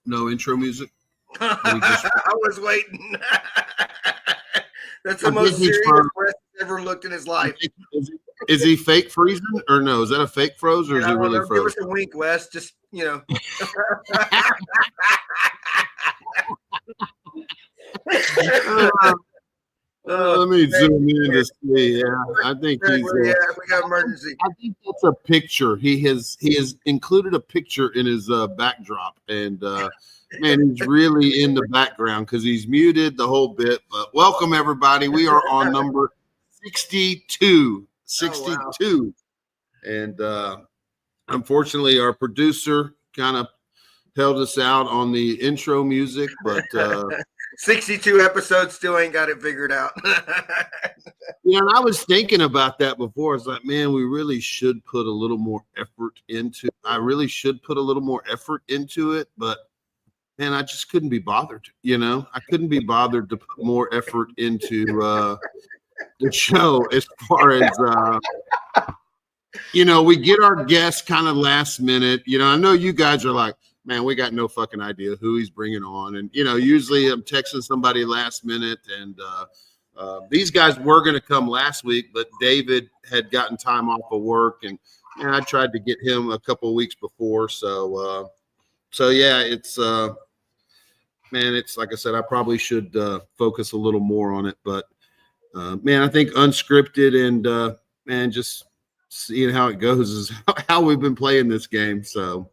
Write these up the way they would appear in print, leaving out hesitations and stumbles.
No intro music. I was waiting. That's the most serious Wes ever looked in his life. Is he fake freezing or no? Is that a fake froze or is he really frozen? Give us a wink, Wes. Just Let me zoom in to see. Yeah, I think he's. We got emergency. I think that's a picture. He has included a picture in his backdrop, and man, he's really in the background because he's muted the whole bit. But welcome everybody. We are on number 62. 62, and unfortunately, our producer kind of held us out on the intro music, but 62 episodes still ain't got it figured out. Yeah, and I was thinking about that before. It's like, man, we really should put a little more effort into. I really should put a little more effort into it, but man, I just couldn't be bothered. I couldn't be bothered to put more effort into the show as far as we get our guests kind of last minute. I know you guys are like, man, we got no fucking idea who he's bringing on. And, usually I'm texting somebody last minute. And these guys were going to come last week, but David had gotten time off of work. And I tried to get him a couple of weeks before. So yeah, it's, man, it's like I said, I probably should focus a little more on it. But, man, I think unscripted and, man, just seeing how it goes is how we've been playing this game. So.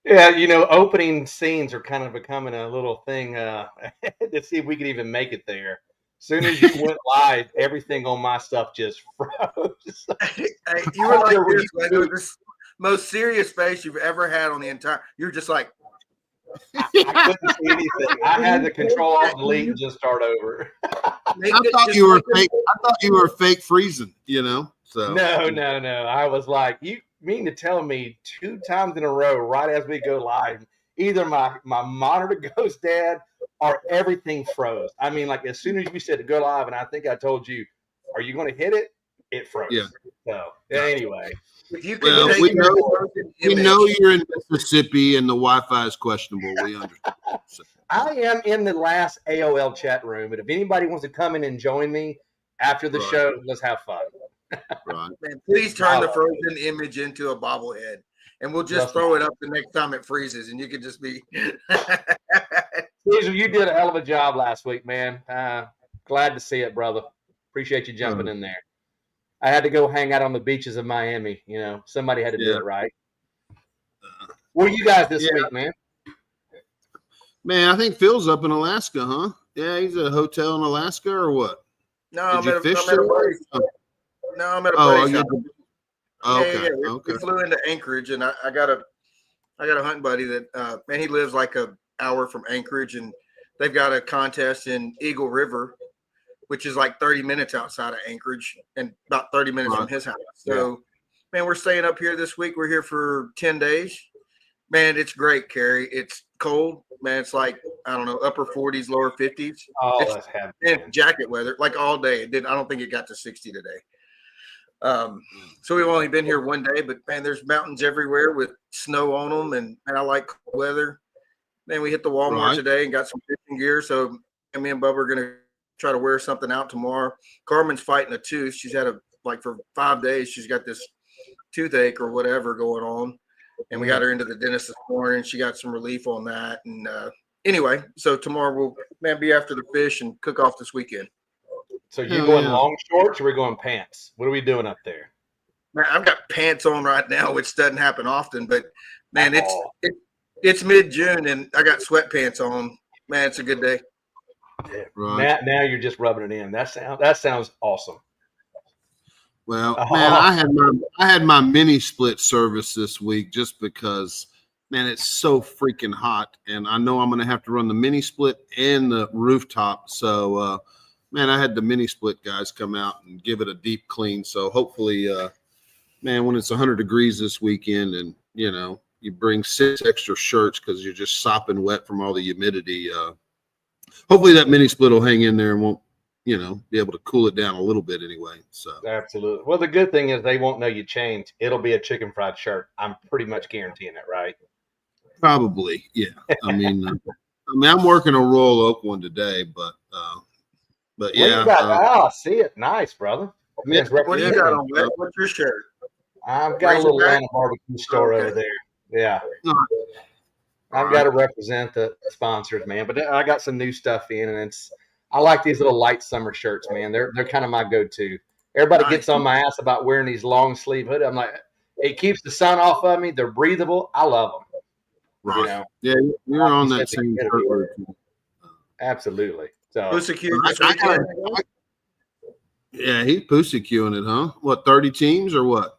Yeah, opening scenes are kind of becoming a little thing to see if we can even make it there. As soon as you went live, everything on my stuff just froze. You were like this most serious face you've ever had on the entire. You're just like. I couldn't see anything. I had to control alt delete and just start over. I thought you were fake. I thought you were fake freezing. So no. I was like, you mean to tell me 2 times in a row, right as we go live, either my monitor goes dead or everything froze. I mean, like as soon as you said to go live, and I think I told you, are you going to hit it? It froze. Yeah. So anyway. If you can we know you're in Mississippi and the Wi-Fi is questionable. We understand. So. I am in the last AOL chat room, and if anybody wants to come in and join me after the show, let's have fun. Right. Man, please turn the frozen image into a bobblehead, and we'll just throw it up the next time it freezes, and you can just be. Caesar, you did a hell of a job last week, man. Glad to see it, brother. Appreciate you jumping in there. I had to go hang out on the beaches of Miami. Somebody had to do it right. Where are you guys this week, man? Man, I think Phil's up in Alaska, huh? Yeah, he's at a hotel in Alaska or what? No, I'm at a buddy's. No, I'm at a buddy's house. Okay. We flew into Anchorage, and I got a hunting buddy that man, he lives like an hour from Anchorage, and they've got a contest in Eagle River, which is like 30 minutes outside of Anchorage and about 30 minutes from his house. So, man, we're staying up here this week. We're here for 10 days. Man, it's great, Carrie. It's cold. Man, it's like, I don't know, upper 40s, lower 50s. Oh, that's heavy. It's jacket weather, like all day. I don't think it got to 60 today. So we've only been here one day, but, man, there's mountains everywhere with snow on them, and I like cold weather. Man, we hit the Walmart today and got some fishing gear. So me and Bubba are going to try to wear something out tomorrow. Carmen's fighting a tooth. She's had for 5 days, she's got this toothache or whatever going on. And we got her into the dentist this morning. She got some relief on that. And anyway, so tomorrow we'll be after the fish and cook off this weekend. So you going long shorts or we going pants? What are we doing up there? Man, I've got pants on right now, which doesn't happen often, but man, it's mid-June and I got sweatpants on. Man, it's a good day. Yeah, right. Now you're just rubbing it in. That sounds awesome. Well, man, I had my mini split service this week just because, man, it's so freaking hot, and I know I'm going to have to run the mini split and the rooftop. So, man, I had the mini split guys come out and give it a deep clean. So hopefully, man, when it's 100 degrees this weekend, and you bring 6 extra shirts because you're just sopping wet from all the humidity. Hopefully that mini split will hang in there and won't, be able to cool it down a little bit anyway. So absolutely. Well, the good thing is they won't know you changed. It'll be a chicken fried shirt. I'm pretty much guaranteeing it, right? Probably, yeah. I mean, I'm working a Royal Oak one today, but What do yeah. you got? Oh, see it. Nice, brother. I mean, it's What do you representing. got on Wes? What's your shirt? I've got a little Razorback? Atlanta barbecue store Okay. over there. Yeah. No, I've got to represent the sponsors, man. But I got some new stuff in, and I like these little light summer shirts, man. They're kind of my go-to. Everybody gets on my ass about wearing these long sleeve hoodies. I'm like, it keeps the sun off of me. They're breathable. I love them. right. You know, Yeah, you're on that same shirt. Absolutely. So yeah, he's pussy queuing it, huh? What, 30 teams or what?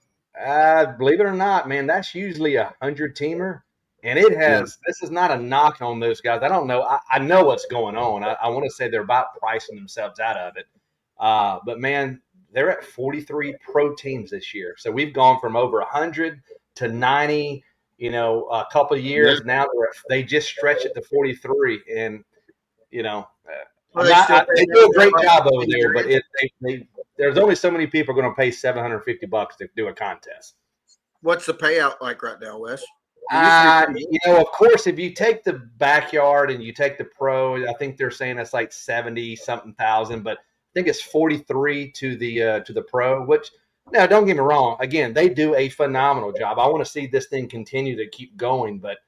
Believe it or not, man, that's usually 100-teamer. And it has, this is not a knock on those guys. I don't know. I know what's going on. I want to say they're about pricing themselves out of it. But man, they're at 43 pro teams this year. So we've gone from over 100 to 90, a couple of years. Yeah. Now they just stretch it to 43. And, they do a great job over there, but there's only so many people are going to pay $750 to do a contest. What's the payout like right now, Wes? Of course, if you take the backyard and you take the pro, I think they're saying it's like 70-something thousand, but I think it's 43 to the pro. Which, now, don't get me wrong. Again, they do a phenomenal job. I want to see this thing continue to keep going, but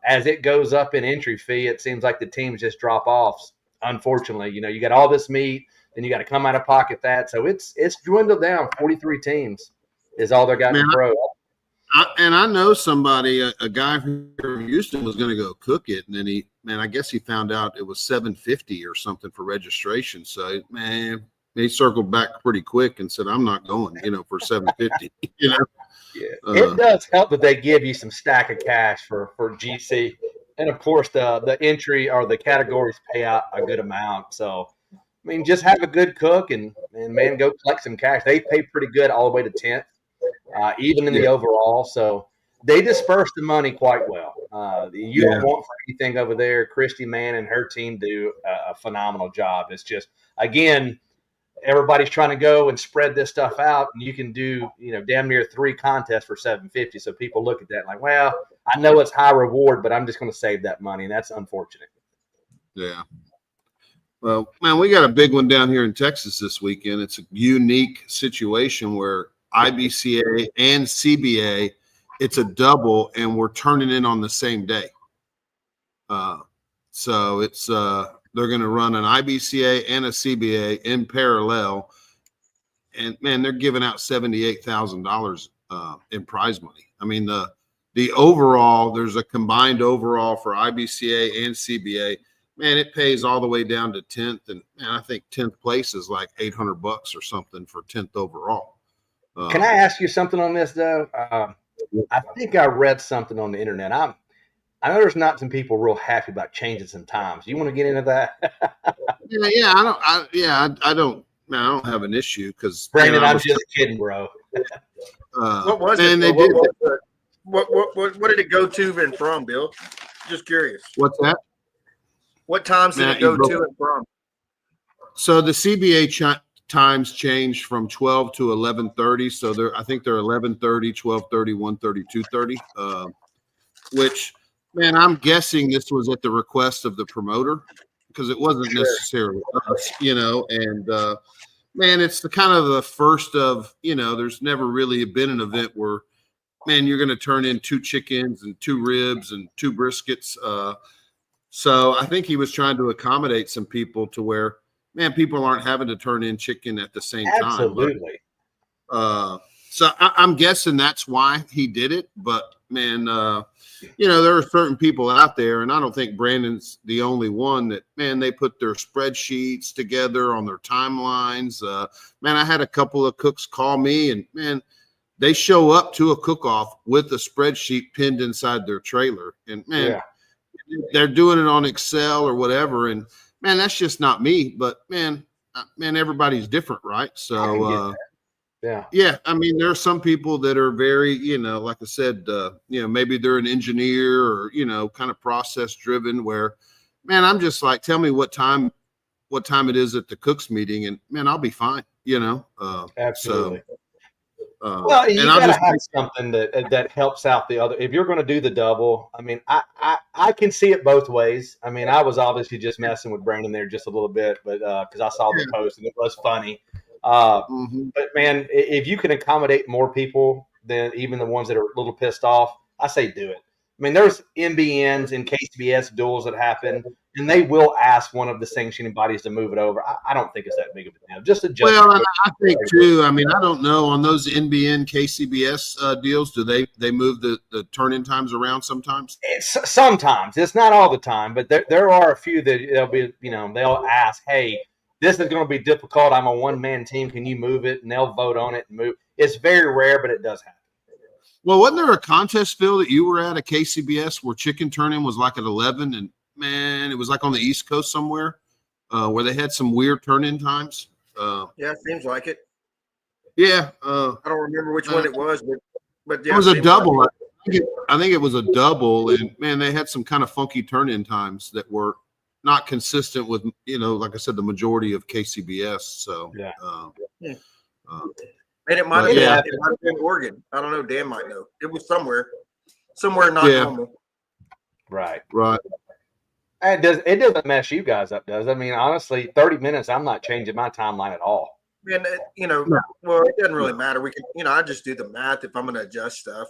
as it goes up in entry fee, it seems like the teams just drop off. Unfortunately, you got all this meat, then you got to come out of pocket that. So it's dwindled down. 43 teams is all they got in pro. I know somebody, a guy from Houston was going to go cook it, and then I guess he found out it was $750 or something for registration. So, man, he circled back pretty quick and said, "I'm not going, for $750." Yeah, it does help that they give you some stack of cash for GC, and of course the entry or the categories pay out a good amount. So, I mean, just have a good cook and man, go collect some cash. They pay pretty good all the way to 10th. Even in the overall. So they disperse the money quite well. You don't want for anything over there. Christy Mann and her team do a phenomenal job. It's just, again, everybody's trying to go and spread this stuff out, and you can do, damn near 3 contests for $750. So people look at that like, well, I know it's high reward, but I'm just going to save that money, and that's unfortunate. Yeah. Well, man, we got a big one down here in Texas this weekend. It's a unique situation where IBCA and CBA, it's a double, and we're turning in on the same day. So it's they're going to run an IBCA and a CBA in parallel, and man, they're giving out $78,000 in prize money. I mean, the overall, there's a combined overall for IBCA and CBA. Man, it pays all the way down to 10th, and man, I think 10th place is like $800 or something for 10th overall. Can I ask you something on this though? I think I read something on the internet. I know there's not some people real happy about changing some times. You want to get into that? I don't have an issue because Brandon, I'm just kidding, bro. What was it? They did. What did it go to and from, Bill? Just curious. What's that? What times did it go to and from? So the CBA times changed from 12 to 11:30. So I think they're 11:30, 12:30, 1:30, 2:30. Which, man, I'm guessing this was at the request of the promoter because it wasn't necessarily us, And man, it's the kind of the first of there's never really been an event where, man, you're going to turn in 2 chickens and 2 ribs and 2 briskets. So I think he was trying to accommodate some people to where, man, people aren't having to turn in chicken at the same time. Absolutely. So I'm guessing that's why he did it. But, man, there are certain people out there, and I don't think Brandon's the only one that, man, they put their spreadsheets together on their timelines. Man, I had a couple of cooks call me, and, man, they show up to a cook-off with a spreadsheet pinned inside their trailer. And, man, they're doing it on Excel or whatever, and man, that's just not me. But man, everybody's different, right? So I mean, there are some people that are very, like I said, maybe they're an engineer or kind of process driven. Where, man, I'm just like, tell me what time it is at the cooks meeting, and man, I'll be fine. Absolutely. Well, you and I'll gotta just have something that helps out the other. If you're going to do the double, I mean, I can see it both ways. I mean, I was obviously just messing with Brandon there just a little bit, but because I saw the post and it was funny. Mhm. But man, if you can accommodate more people than even the ones that are a little pissed off, I say do it. I mean, there's MBNs and KCBS duels that happen, and they will ask one of the sanctioning bodies to move it over. I don't think it's that big of a deal. Just adjust. Well, and I think too. I mean, I don't know on those NBN KCBS deals. Do they move the turn-in times around sometimes? Sometimes it's not all the time, but there are a few that they'll be, they'll ask, hey, this is going to be difficult. I'm a one-man team. Can you move it? And they'll vote on it and move. It's very rare, but it does happen. Well, wasn't there a contest, Phil, that you were at KCBS where chicken turn-in was like at 11, and man, it was like on the East Coast somewhere where they had some weird turn-in times. Yeah, seems like it. Yeah, I don't remember which one it was, but yeah, it was a seems double. like I think it was a double, and man, they had some kind of funky turn-in times that were not consistent with, like I said, the majority of KCBS. So Yeah. And it might But, have yeah. been Oregon. I don't know. Dan might know. It was somewhere not normal. Right. Right. It doesn't mess you guys up, does it? I mean, honestly, 30 minutes, I'm not changing my timeline at all. And well, it doesn't really matter. We can, I just do the math if I'm going to adjust stuff.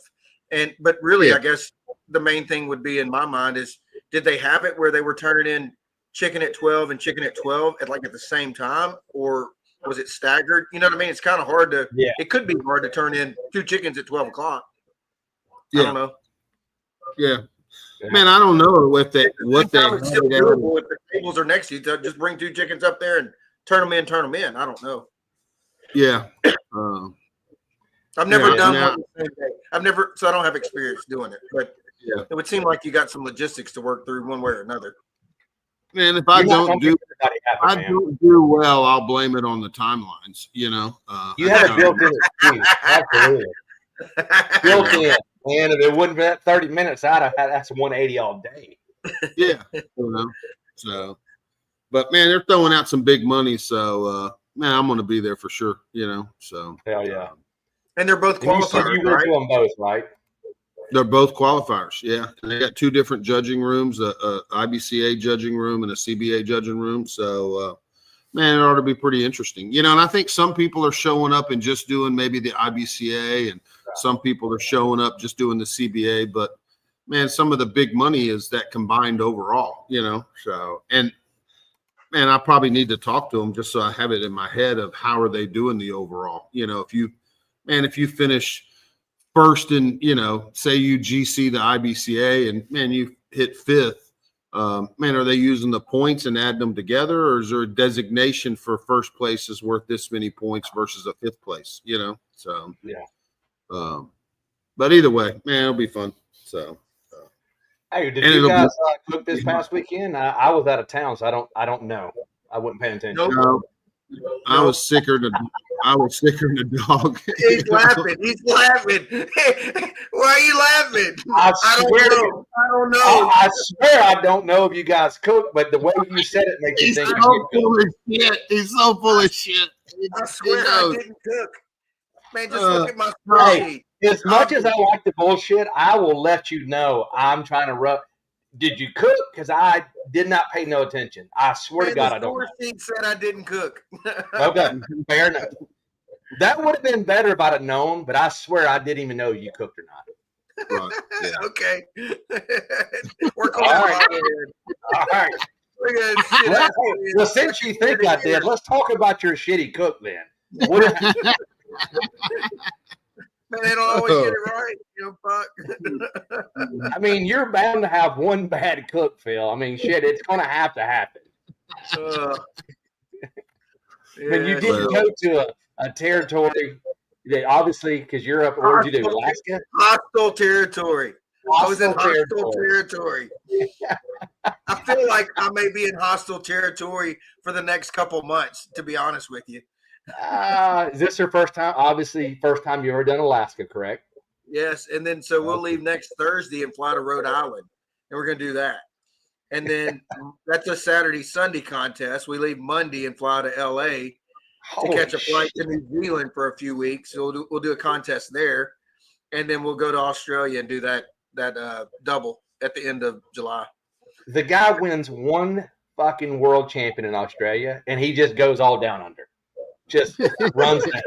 But really, Yeah. I guess the main thing would be in my mind is, did they have it where they were turning in chicken at 12 and chicken at 12 at the same time, or was it staggered? You know what I mean? It's kind of hard to. Yeah. It could be hard to turn in 2 chickens at 12 o'clock. Yeah. I don't know. Yeah. Man, I don't know what they It's still doable if the tables are next to you. Just bring 2 chickens up there and turn them in. I don't know. Yeah. I've never done now- one the same day. So I don't have experience doing it, but Yeah. it would seem like you got some logistics to work through one way or another. Man, if I don't do well, I'll blame it on the timelines. You have a built-in excuse. Absolutely. Built-in. And if it wouldn't be that 30 minutes, that's 180 all day. Yeah. So, but man, they're throwing out some big money. So, man, I'm going to be there for sure. So. Hell yeah. And they're both qualifiers, you went to them both, right? They're both qualifiers. Yeah. And they got 2 different judging rooms, a IBCA judging room and a CBA judging room. So, man, it ought to be pretty interesting. And I think some people are showing up and just doing maybe the IBCA, and some people are showing up just doing the CBA. But, man, some of the big money is that combined overall, So, and, man, I probably need to talk to them just so I have it in my head of how are they doing the overall. If you finish first in, say you GC the IBCA and, man, you hit 5th. Man, are they using the points and adding them together, or is there a designation for first place is worth this many points versus a 5th place? So yeah. But either way, man, it'll be fun. So, hey, did you guys cook this past weekend? I was out of town, so I don't know. I wasn't paying attention. No, I was sicker than a dog. He's laughing. Why are you laughing? I don't know. I swear I don't know if you guys cook, but the way you said it makes you think. He's so full of shit. He's so full of shit. I swear I didn't cook. Man, just look at my spreadsheet. As much as I like the bullshit, I will let you know I'm trying to rub. Did you cook? Because I did not pay no attention. I swear to God, I don't. The spreadsheet said I didn't cook. Okay, fair enough. That would have been better if I'd have known, but I swear I didn't even know you cooked or not. Right, yeah. Okay. We're All right. Well, since you think I did, let's talk about your shitty cook then. Man, they don't always get it right. Fuck. I mean, you're bound to have one bad cook, Phil. I mean, shit, it's going to happen. When you didn't go to a territory that obviously, because you're up, where'd you do, Alaska? Hostile territory. I was in hostile territory. I feel like I may be in hostile territory for the next couple months, to be honest with you. Is this your first time? Obviously, first time you ever done Alaska, correct? Yes, and then so we'll leave next Thursday and fly to Rhode Island, and we're going to do that. And then that's a Saturday, Sunday contest. We leave Monday and fly to L.A. to catch a flight to New Zealand for a few weeks. So we'll do a contest there, and then we'll go to Australia and do that double at the end of July. The guy wins one fucking world champion in Australia, and he just goes all down under. Just runs that.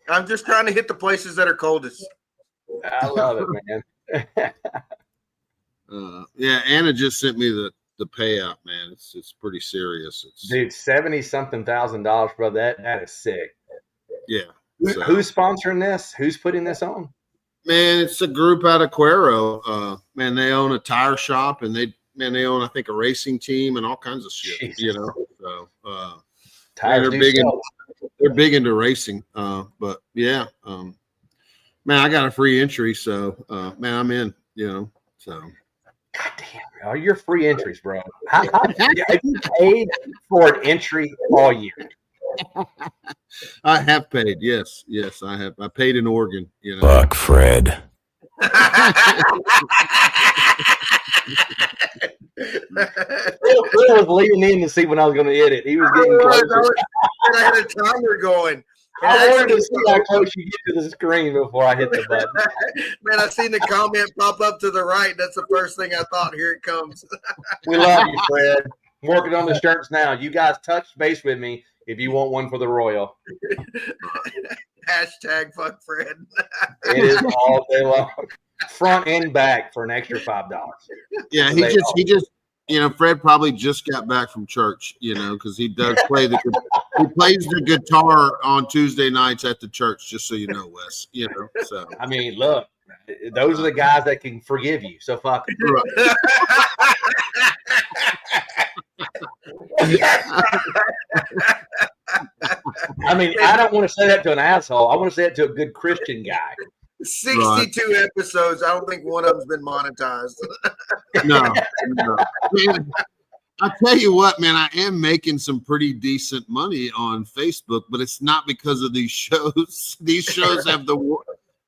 I'm just trying to hit the places that are coldest. I love it, man. Yeah, Anna just sent me the payout, man. It's pretty serious. Dude, $70,000, bro. That is sick. Yeah. So. Who's sponsoring this? Who's putting this on? Man, it's a group out of Cuero. Man, they own a tire shop, and they own, I think, a racing team and all kinds of shit. Jesus. You know, so they're big into racing. But yeah, man, I got a free entry, so man, I'm in. You know, so. God damn, are your free entries, bro? Have you paid for an entry all year? I have paid. Yes, I have. I paid in Oregon. You know. Fuck Fred. Phil was leaning in to see when I was going to hit it. He was getting close. I had a timer going. I wanted to see how close you get to the screen before I hit the button. Man, I seen the comment pop up to the right. That's the first thing I thought. Here it comes. We love you, Fred. I'm working on the shirts now. You guys touch base with me if you want one for the Royal. Hashtag fuck Fred. It is all day long. Front and back for an extra $5. Yeah, he just you know, Fred probably just got back from church, you know, because he does play he plays the guitar on Tuesday nights at the church, just so you know, Wes. You know, so I mean, look, those are the guys that can forgive you. So fuck it. Right. I mean, I don't want to say that to an asshole. I want to say it to a good Christian guy. 62 episodes. I don't think one of them's been monetized. No. Man, I tell you what, man, I am making some pretty decent money on Facebook, but it's not because of these shows. These shows have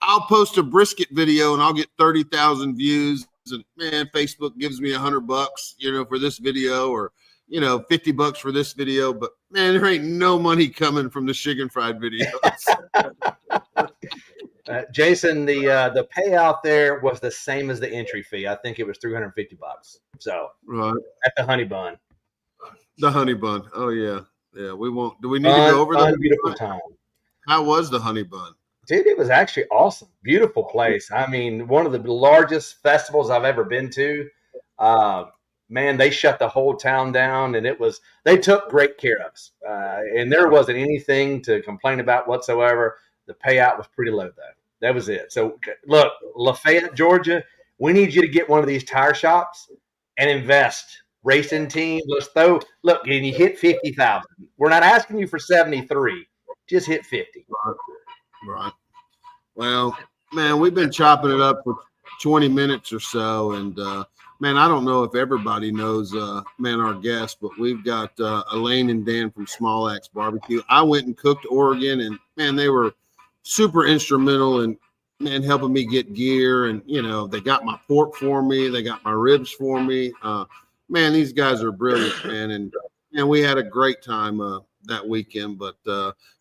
I'll post a brisket video and I'll get 30,000 views, and man, Facebook gives me $100, you know, for this video, or you know, $50 for this video, but man, there ain't no money coming from the Shiggin fried videos. Jason, the payout there was the same as the entry fee. I think it was $350. So right at the honey bun. The honey bun. Oh yeah. We won't. Do we need to go over that? Beautiful time. How was the honey bun? Dude, it was actually awesome. Beautiful place. I mean, one of the largest festivals I've ever been to. Man, they shut the whole town down, and they took great care of us. And there wasn't anything to complain about whatsoever. The payout was pretty low, though. That was it. So, look, Lafayette, Georgia, we need you to get one of these tire shops and invest. Racing team, look, and you hit 50,000. We're not asking you for 73. Just hit 50. Right. Well, man, we've been chopping it up for 20 minutes or so, and man, I don't know if everybody knows, man, our guest, but we've got Elaine and Dan from Small Axe Barbecue. I went and cooked Oregon, and man, they were super instrumental in, man, helping me get gear, and you know, they got my pork for me, they got my ribs for me. Man, these guys are brilliant, man, and we had a great time that weekend. But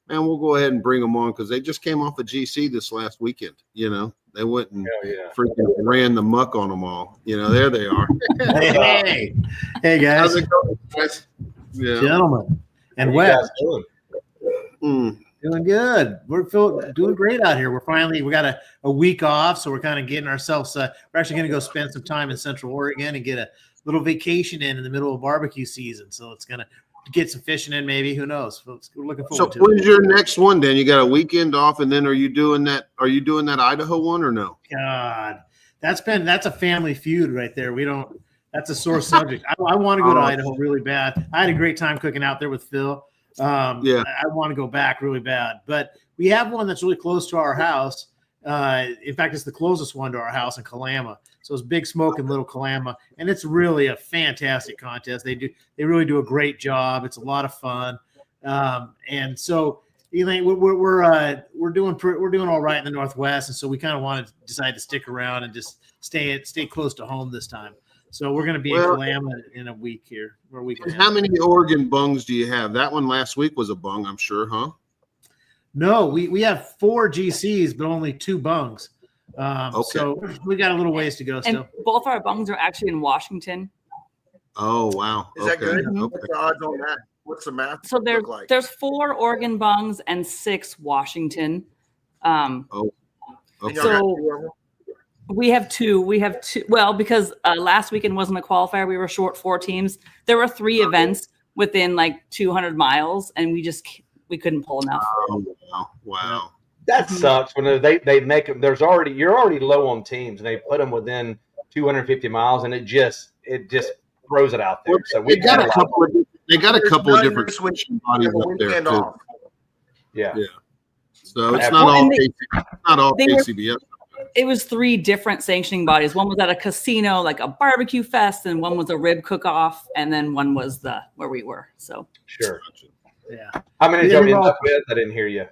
man, we'll go ahead and bring them on because they just came off a GC this last weekend. You know, they went and freaking ran the muck on them all. You know, there they are. Hey guys. How's it going, guys? Yeah. Gentlemen, and Wes. Doing good. We're doing great out here. We got a week off, so we're kind of getting ourselves. We're actually going to go spend some time in Central Oregon and get a little vacation in the middle of barbecue season. So it's going to get some fishing in, maybe. Who knows? We're looking forward to it. So when's your next one, Dan? You got a weekend off, and then are you doing that Idaho one or no? God, that's a family feud right there. That's a sore subject. I want to go to Idaho really bad. I had a great time cooking out there with Phil. I want to go back really bad, but we have one that's really close to our house. In fact, it's the closest one to our house in Kalama. So it's Big Smoke in Little Kalama, and it's really a fantastic contest. They really do a great job. It's a lot of fun, and so Elaine, we're doing all right in the Northwest, and so we kind of wanted to decide to stick around and just stay close to home this time. So we're going to be in Kalama in a week here. Or a week and a half. How many Oregon bungs do you have? That one last week was a bung, I'm sure, huh? No, we have 4 GCs, but only 2 bungs. So we got a little ways to go still. And both our bungs are actually in Washington. Oh, wow. Is that good? Okay. What's the odds on that? What's the math So look like? there's 4 Oregon bungs and 6 Washington. Okay. So we have 2. We have 2. Well, because last weekend wasn't a qualifier, we were short 4 teams. There were 3 events within like 200 miles, and we couldn't pull enough. Oh, wow. That sucks when they make them. You're already low on teams, and they put them within 250 miles, and it just throws it out there. So they got a couple of different switching bodies up there too. Yeah. So it's not all KCBS. It was 3 different sanctioning bodies. One was at a casino, like a barbecue fest, and one was a rib cook-off, and then one was where we were. So sure. Yeah. How many did you end up with? I didn't hear you.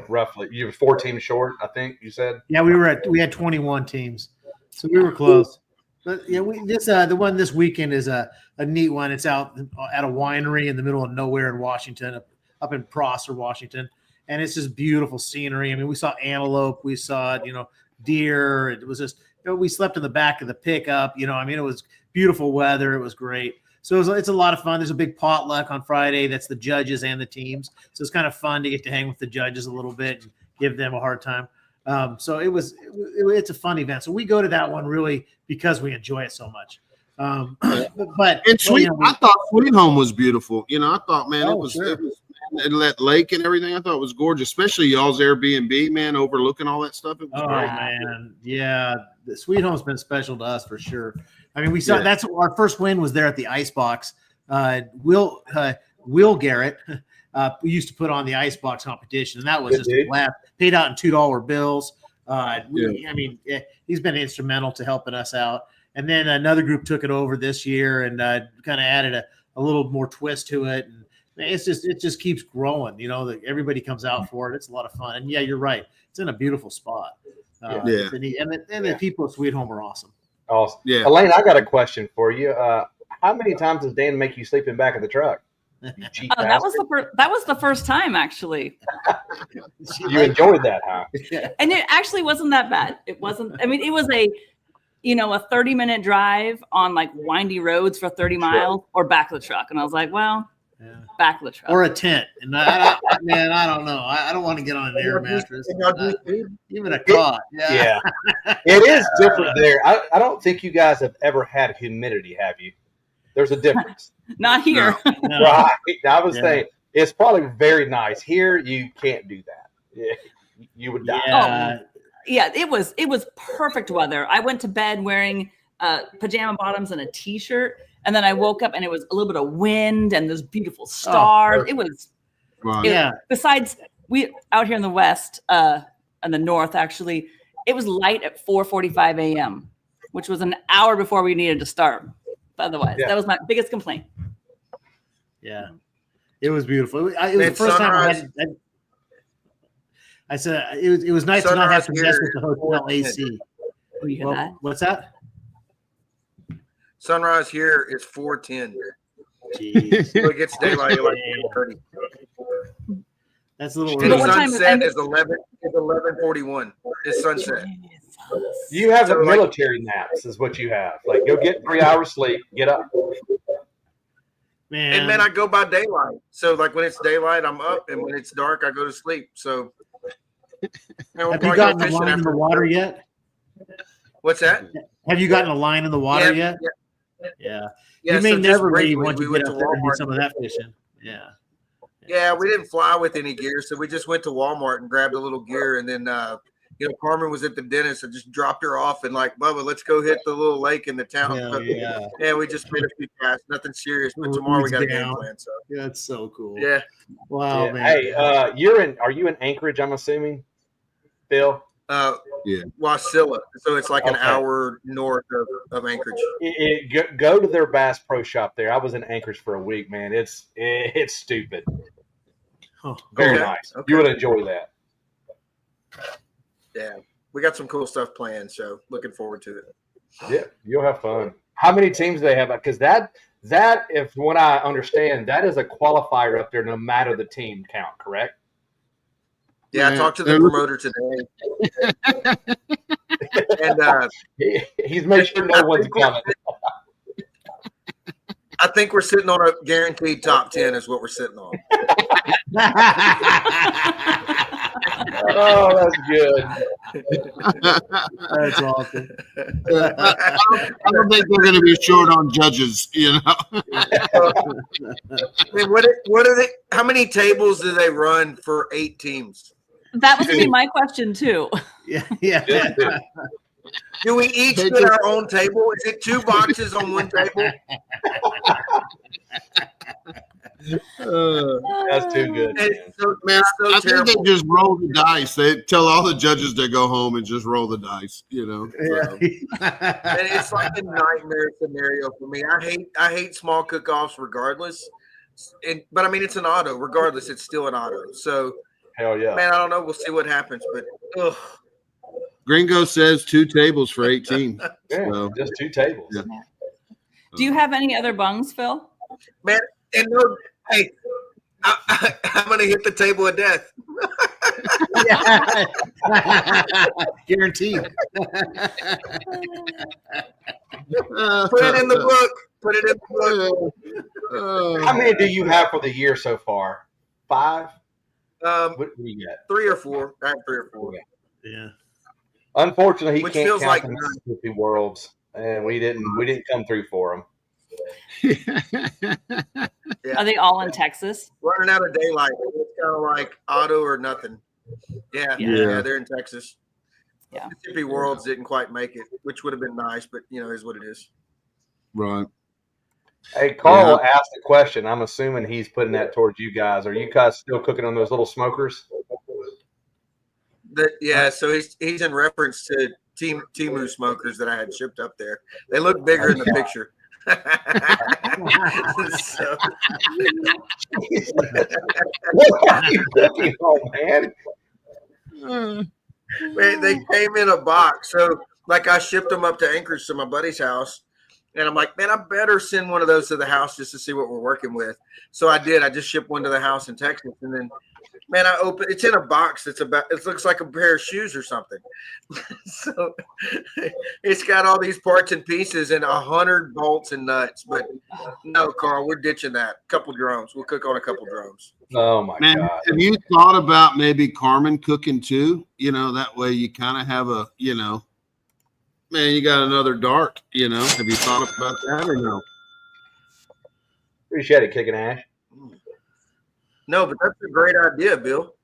Roughly, you were 4 teams short, I think you said. Yeah, we had 21 teams, so we were close. But yeah, the one this weekend is a neat one. It's out at a winery in the middle of nowhere in Washington, up in Prosser, Washington, and it's just beautiful scenery. I mean, we saw antelope, we saw deer. It was just we slept in the back of the pickup. I mean, it was beautiful weather. It was great. So it's a lot of fun. There's a big potluck on Friday. That's the judges and the teams. So it's kind of fun to get to hang with the judges a little bit and give them a hard time. So it's a fun event. So we go to that one really because we enjoy it so much. But Sweet, I thought Sweet Home was beautiful. I thought, man, it was sure. and that lake and everything. I thought it was gorgeous, especially y'all's Airbnb, man, overlooking all that stuff. It was great. Man, yeah, the Sweet Home's been special to us for sure. I mean, we saw that's our first win was there at the Icebox. Will Garrett, we used to put on the Icebox competition, and that was just a blast. Paid out in $2 bills. I mean, he's been instrumental to helping us out. And then another group took it over this year and kind of added a little more twist to it. And it just keeps growing. Everybody comes out for it. It's a lot of fun. And yeah, you're right. It's in a beautiful spot. And the people at Sweet Home are awesome. Awesome. Yeah. Elaine, I got a question for you. How many times does Dan make you sleep in back of the truck? That was the first time, actually. You enjoyed that, huh? And it actually wasn't that bad. It wasn't. I mean, it was a 30-minute drive on like windy roads for 30 miles or back of the truck. And I was like, well, back of the truck. Or a tent. And I don't know. I don't want to get on an air mattress. Even a cot. Yeah. It is different there. I don't think you guys have ever had humidity, have you? There's a difference. Not here. No. Right. I was saying it's probably very nice. Here, you can't do that. Yeah. You would die. Yeah. Yeah, it was perfect weather. I went to bed wearing pajama bottoms and a t-shirt, and then I woke up and it was a little bit of wind and those beautiful stars. Besides, we out here in the west, and the north actually, it was light at 4:45 a.m., which was an hour before we needed to start. Otherwise, that was my biggest complaint. Yeah, it was beautiful. It was the first time I said it was nice to not have to mess with the hotel AC. Oh, you hear that? What's that? Sunrise here is 4:10. Jeez. So it gets daylight at like 10:30. That's a little And early. sunset is 11:41. It's sunset. You have military naps, is what you have. Like, go get 3 hours sleep, get up. And man, I go by daylight. So like when it's daylight, I'm up, and when it's dark, I go to sleep. So have you gotten a line in the water yet? What's that? Have you gotten a line in the water yet? Yeah. You may never leave once you get up there and do some of that fishing. Yeah. Yeah, we didn't fly with any gear, so we just went to Walmart and grabbed a little gear, and then Carmen was at the dentist. I just dropped her off and like, Bubba, let's go hit the little lake in the town. Yeah, we just made a few casts, nothing serious. But tomorrow we got a game plan. So that's so cool. Yeah. Wow, man. Hey, are you in Anchorage? I'm assuming, Bill. Wasilla. So it's like an hour north of Anchorage. Go to their Bass Pro Shop there. I was in Anchorage for a week, man. It's stupid. Very nice. Okay. You would enjoy that. Yeah, we got some cool stuff planned, so looking forward to it. Yeah, you'll have fun. How many teams do they have? Because that, if what I understand, that is a qualifier up there, no matter the team count. Correct? Yeah, I talked to the promoter today, and he's made sure no one's coming. I think we're sitting on a guaranteed top 10 is what we're sitting on. Oh, that's good. That's awesome. I don't think they're going to be short on judges, you know. I mean, what are they? How many tables do they run for 8 teams? That was going to be my question too. Yeah. Do we each get our own table? Is it 2 boxes on one table? That's too good. Man, I think they just roll the dice. They tell all the judges to go home and just roll the dice, you know. So. And it's like a nightmare scenario for me. I hate small cook-offs regardless. But I mean, it's an auto. Regardless, it's still an auto. So, hell yeah, man, I don't know. We'll see what happens. But Gringo says 2 tables for 18. Yeah, so. Just 2 tables. Yeah. Do you have any other bungs, Phil? Man, and no, hey, I'm going to hit the table of death. Guaranteed. Put it in the book. Put it in the book. How many do you have for the year so far? 5? What do you got? 3 or 4. I have 3 or 4. Yeah. Unfortunately, he Which can't feels count like the Mississippi Worlds, and we didn't come through for him. Yeah. Are they all in Texas? Running out of daylight. It's kind of like auto or nothing. Yeah, they're in Texas. Yeah. Mississippi Worlds didn't quite make it, which would have been nice, but is what it is. Right. Hey, Carl asked a question. I'm assuming he's putting that towards you guys. Are you guys still cooking on those little smokers? So he's in reference to Temu smokers that I had shipped up there. They look bigger in the picture. So. What are you cooking on, man? They came in a box. So, like, I shipped them up to Anchorage to my buddy's house. And I'm like, man, I better send one of those to the house just to see what we're working with. So I did. I just shipped one to the house in Texas. And then, man, I opened it's in a box that's about, it looks like a pair of shoes or something. So it's got all these parts and pieces and 100 bolts and nuts. But no, Carl, we're ditching that. A couple drums. We'll cook on a couple drums. Oh, my Man, God. have you thought about maybe Carmen cooking too? That way you kind of have a, man, you got another dart, Have you thought about that or no? Appreciate it, Kicking Ash. No, but that's a great idea, Bill.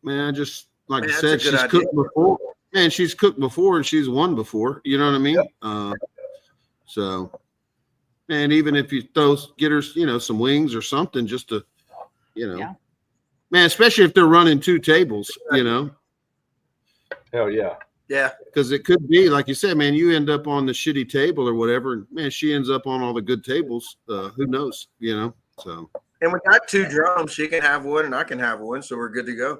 Man, just like I said, she's cooked before. Man, she's cooked before and she's won before. You know what I mean? Yep. So, man, even if you get her, some wings or something, just to, man, especially if they're running 2 tables, Hell yeah. Yeah. Because it could be, like you said, man, you end up on the shitty table or whatever. And, man, she ends up on all the good tables. Who knows, So. And we got 2 drums. She can have one and I can have one. So we're good to go.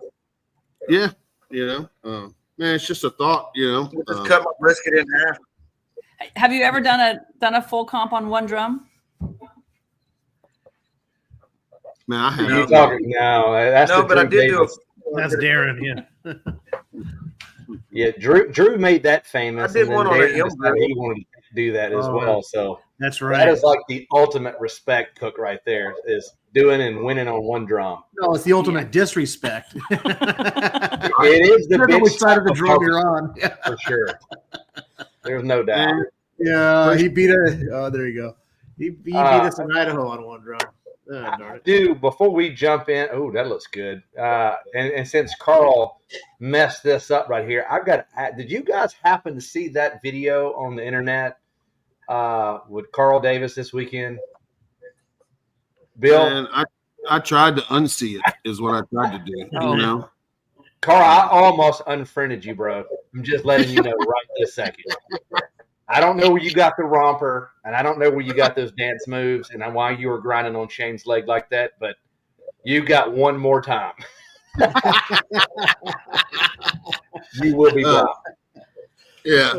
Yeah. Man, it's just a thought, We'll just cut my brisket in half. Have you ever done a full comp on one drum? Man, I have. You talking now? But I did do it. That's Darren, yeah. Yeah, Drew made that famous. I did one on he wanted to do that as well. So that's right. That is like the ultimate respect cook right there, is doing and winning on one drum. No, it's the ultimate disrespect. It is the bitch which side of the drum you're on. For sure. There's no doubt. Yeah, he beat it. Oh, there you go. He beat us in Idaho on one drum. Dude, before we jump in, that looks good. And since Carl messed this up right here, did you guys happen to see that video on the internet with Carl Davis this weekend? Bill? Man, I tried to unsee it, is what I tried to do. Carl, I almost unfriended you, bro. I'm just letting you know right this second. I don't know where you got the romper, and I don't know where you got those dance moves, and why you were grinding on Shane's leg like that, but you got one more time. You will be blocked. Yeah,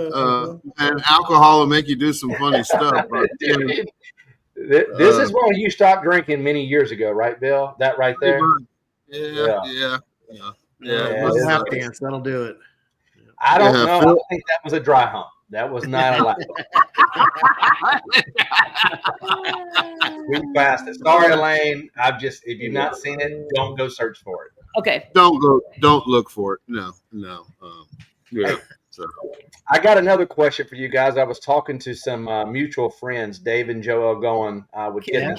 and alcohol will make you do some funny stuff. But, This is why you stopped drinking many years ago, right, Bill? That right there. Yeah. One lap dance, that'll do it. I don't know. I think that was a dry hump. That was not a lap. We passed it. Sorry, Elaine. If you've not seen it, don't go search for it. Okay. Don't look for it. No. Yeah. So I got another question for you guys. I was talking to some mutual friends, Dave and Joel, going with Ken.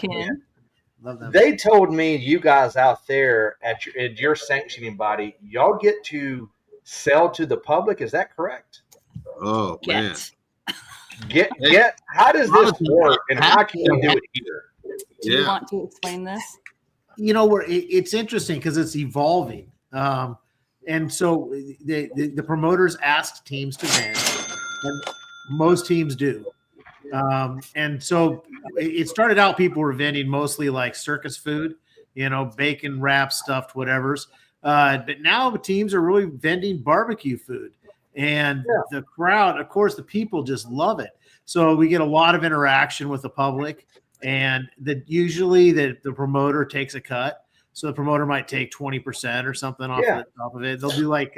Love them. They told me you guys out there at your sanctioning body, y'all get to sell to the public. Is that correct? Oh man. Get. How does this work, and how can you do it here? Do you want to explain this? It's interesting because it's evolving. And so the promoters ask teams to vend, and most teams do. And so it started out, people were vending mostly like circus food, bacon wraps, stuffed whatevers. But now the teams are really vending barbecue food. And the crowd, of course, the people just love it. So we get a lot of interaction with the public, and usually the promoter takes a cut. So the promoter might take 20% or something off of it. They'll do like,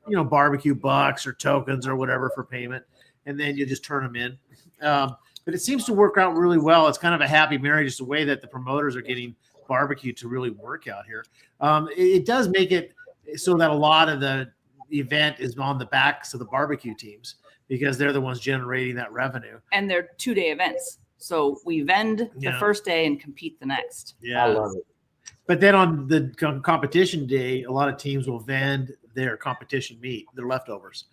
barbecue bucks or tokens or whatever for payment. And then you just turn them in. But it seems to work out really well. It's kind of a happy marriage, just the way that the promoters are getting barbecue to really work out here. It does make it so that a lot of the event is on the backs of the barbecue teams because they're the ones generating that revenue. And they're 2-day events. So we vend the first day and compete the next. Yeah. I love it. But then on the competition day, a lot of teams will vend their competition meat, their leftovers.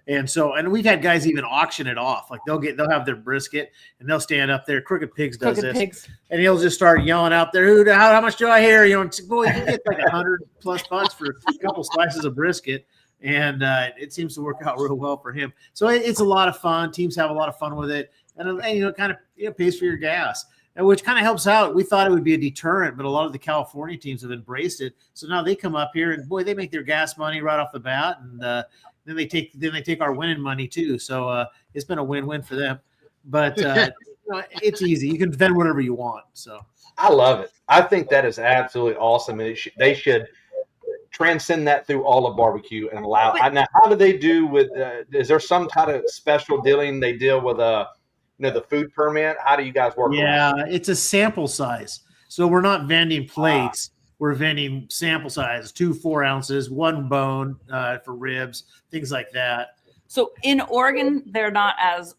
And we've had guys even auction it off. Like they'll have their brisket and they'll stand up there. Crooked Pigs does this. And he'll just start yelling out there, how much do I hear? Boy, you get like $100+ for a couple slices of brisket. And it seems to work out real well for him. So it's a lot of fun. Teams have a lot of fun with it. And it kind of pays for your gas. And which kind of helps out. We thought it would be a deterrent, but a lot of the California teams have embraced it. So now they come up here and boy, they make their gas money right off the bat, and then they take our winning money too. So it's been a win-win for them. But it's easy. You can vend whatever you want. So I love it. I think that is absolutely awesome, and they should transcend that through all of barbecue and allow. Now, how do they do with? Is there some kind of special dealing they deal with? The food permit? How do you guys work? Yeah, it's a sample size. So we're not vending plates. We're vending sample size, 2 4 ounces, 1 bone for ribs, things like that. So in Oregon, they're not as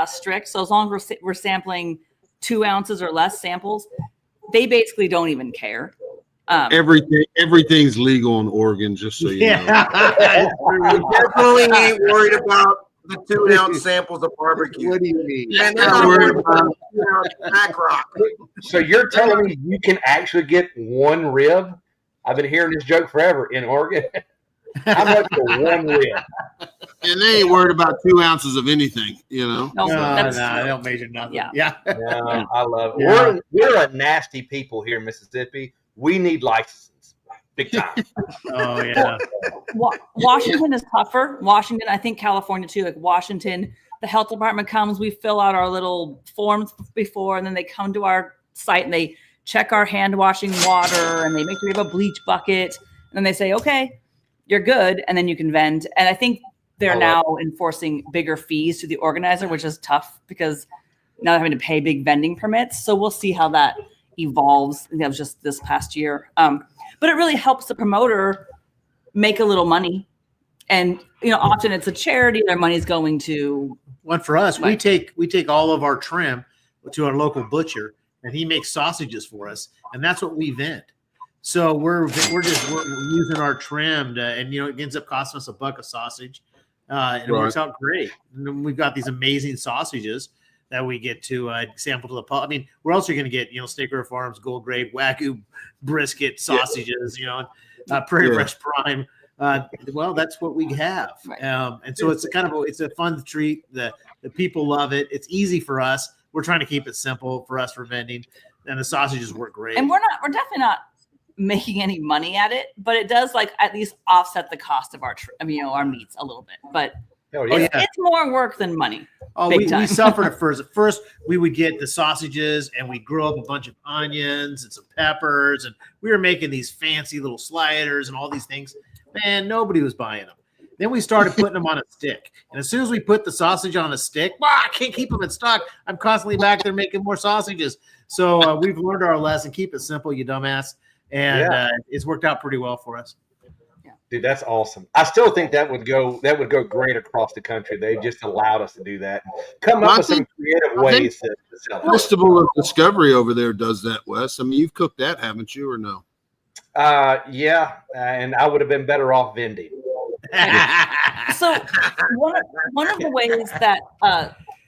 strict. So as long as we're sampling 2 ounces or less samples, they basically don't even care. Everything's legal in Oregon, just so you know. We definitely ain't worried about the 2-ounce samples of barbecue. What do you mean? Man, they're not worried about back rock. So you're telling me you can actually get 1 rib? I've been hearing this joke forever in Oregon. How much for 1 rib? And they ain't worried about 2 ounces of anything, No, they don't measure nothing. Yeah. No, I love it. Yeah. We're a nasty people here in Mississippi. We need licenses. Big time. Oh, yeah. Washington is tougher. Washington, I think California too. Like Washington, the health department comes, we fill out our little forms before, and then they come to our site and they check our hand washing water and they make sure we have a bleach bucket. And then they say, okay, you're good. And then you can vend. And I think they're now enforcing bigger fees to the organizer, which is tough because now they're having to pay big vending permits. So we'll see how that evolves. That was just this past year. But it really helps the promoter make a little money. And, often it's a charity. Their money's going to. One for us, we take all of our trim to our local butcher, and he makes sausages for us. And that's what we vend. So we're using our trim to, and, it ends up costing us $1 a sausage. And it works out great. And then we've got these amazing sausages that we get to sample to the public. I mean, where else are you going to get, Steak River Farms, Gold Grade, Wagyu, brisket, sausages, Prairie Fresh Prime. Well, that's what we have. Right. And so it's it's a fun treat. The people love it. It's easy for us. We're trying to keep it simple for us for vending, and the sausages work great. And we're definitely not making any money at it, but it does at least offset the cost of our meats a little bit. But Oh, yeah. It's more work than money. Oh, Big we time. suffered at first. At first, we would get the sausages and we'd grill up a bunch of onions and some peppers, and we were making these fancy little sliders and all these things. Man, nobody was buying them. Then we started putting them on a stick, and as soon as we put the sausage on a stick, I can't keep them in stock. I'm constantly back there making more sausages. So we've learned our lesson. Keep it simple, you dumbass, and it's worked out pretty well for us. Dude, that's awesome. I still think that would go great across the country. They just allowed us to do that. Come up with some creative ways to sell it. Festival of Discovery over there does that, Wes. I mean, you've cooked that, haven't you, or no? Yeah, and I would have been better off vending. So one of the ways that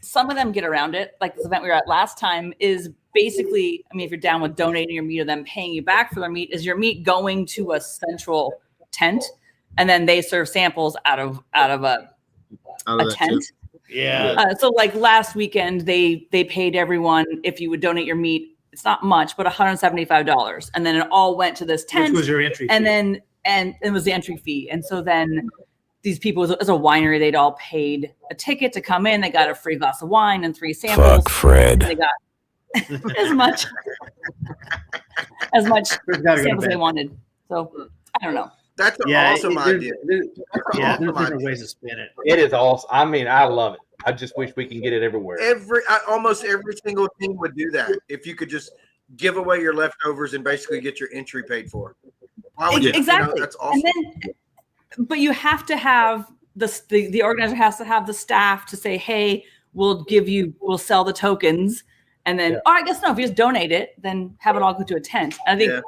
some of them get around it, like this event we were at last time, is basically, I mean, if you're down with donating your meat or them paying you back for their meat, is your meat going to a central tent, and then they serve samples out of a tent. Yeah. So like last weekend, they paid everyone, if you would donate your meat, it's not much, but $175, and then it all went to this tent. Which was your entry fee. And it was the entry fee, and so then these people, as a winery, they'd all paid a ticket to come in. They got a free glass of wine and 3 samples. Fuck Fred. They got as much samples they wanted. So I don't know. That's an awesome idea. There's different ways to spin it. It is awesome. I mean, I love it. I just wish we can get it everywhere. Almost every single team would do that if you could just give away your leftovers and basically get your entry paid for. Why would Exactly. That's awesome. But you have to have the organizer has to have the staff to say, hey, we'll sell the tokens, and then I guess no, if you just donate it, then have it all go to a tent. And I think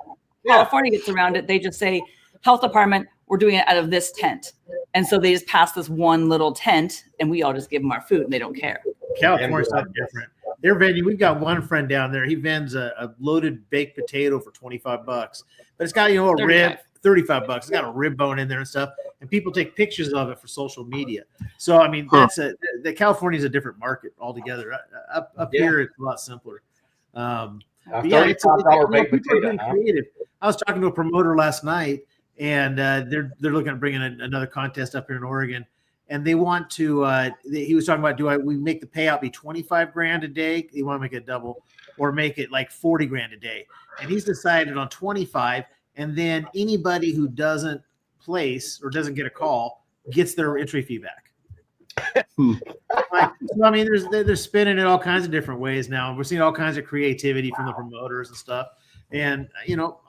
California gets around it. They just say, health department, we're doing it out of this tent. And so they just pass this one little tent, and we all just give them our food, and they don't care. California's something different. Their venue, we've got one friend down there. He vends a loaded baked potato for $25, but it's got a rib, $35. It's got a rib bone in there and stuff, and people take pictures of it for social media. So I mean, the California is a different market altogether. Up here, it's a lot simpler. $35 baked potato. Creative. I was talking to a promoter last night, and they're looking at bringing another contest up here in Oregon, and they want to. He was talking about, we make the payout be $25,000 a day? You want to make it double, or make it like $40,000 a day? And he's decided on 25, and then anybody who doesn't place or doesn't get a call gets their entry fee back. So, I mean, they're spinning it all kinds of different ways now. We're seeing all kinds of creativity from the promoters and stuff. And I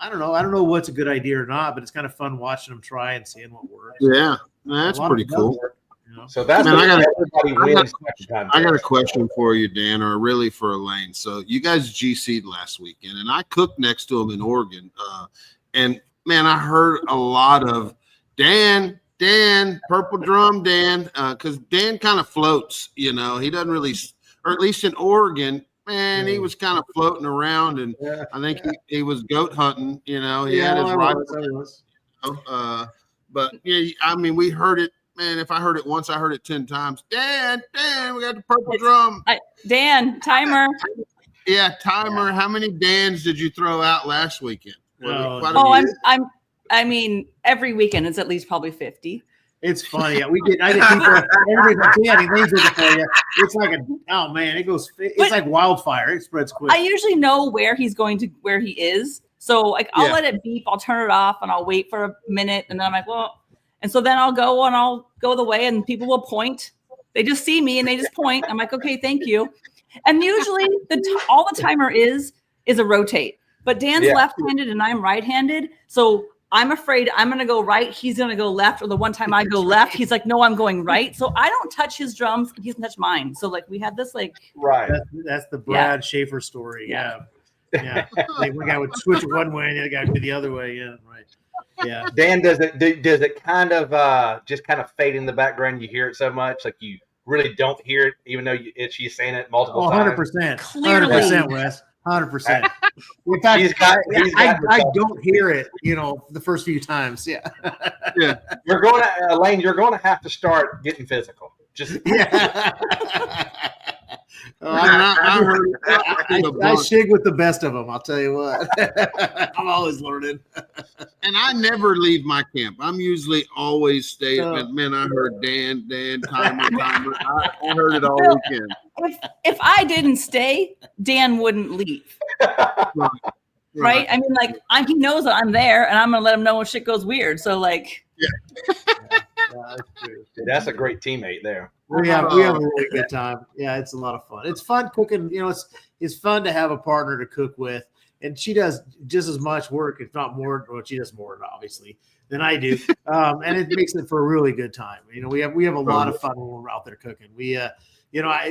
don't know what's a good idea or not, but it's kind of fun watching them try and seeing what works. Yeah, that's pretty cool. So that's everybody wins. I got a question for you, Dan, or really for Elaine. So you guys GC'd last weekend, and I cooked next to them in Oregon. And man, I heard a lot of Dan, Purple Drum Dan, because Dan kind of floats. He doesn't really, or at least in Oregon. Man, he was kind of floating around, and I think he was goat hunting. He had his rifle. But yeah, I mean, we heard it. Man, if I heard it once, I heard it 10 times. Dan, we got the purple drum. Dan, timer. Yeah, timer. How many Dans did you throw out last weekend? I mean, every weekend it's at least probably 50. It's funny. I get people. Everybody's leaves it for you. It's like it's like wildfire. It spreads quick. I usually know where he is. So like I'll let it beep. I'll turn it off and I'll wait for a minute, and then I'm like, well, and so then I'll go the way, and people will point. They just see me and they just point. I'm like, okay, thank you. And usually all the timer is a rotate. But Dan's left-handed and I'm right-handed, so I'm afraid I'm going to go right. He's going to go left. Or the one time I go left, he's like, no, I'm going right. So I don't touch his drums. He doesn't touch mine. So like we had this right. That's the Brad Schaefer story. Yeah. Like one guy would switch one way and the other guy would be the other way. Yeah. Right. Yeah. Dan, does it kind of just kind of fade in the background? You hear it so much, like you really don't hear it, even though she's saying it multiple times. 100%. 100%, Wes. 100%. In fact, I don't hear it, the first few times. Yeah. Yeah. Elaine, you're going to have to start getting physical. Just I heard I shig with the best of them. I'll tell you what. I'm always learning. And I never leave my camp. I'm usually always staying. Man, I heard Dan, timer. I heard it all weekend. If I didn't stay, Dan wouldn't leave. Right? I mean, like, he knows that I'm there, and I'm gonna let him know when shit goes weird. So, like, that's a great teammate there. We have a really good time. Yeah, it's a lot of fun. It's fun cooking. You know, it's fun to have a partner to cook with, and she does just as much work, if not more. Well, she does more, obviously, than I do, and it makes it for a really good time. You know, we have a lot of fun when we're out there cooking. We,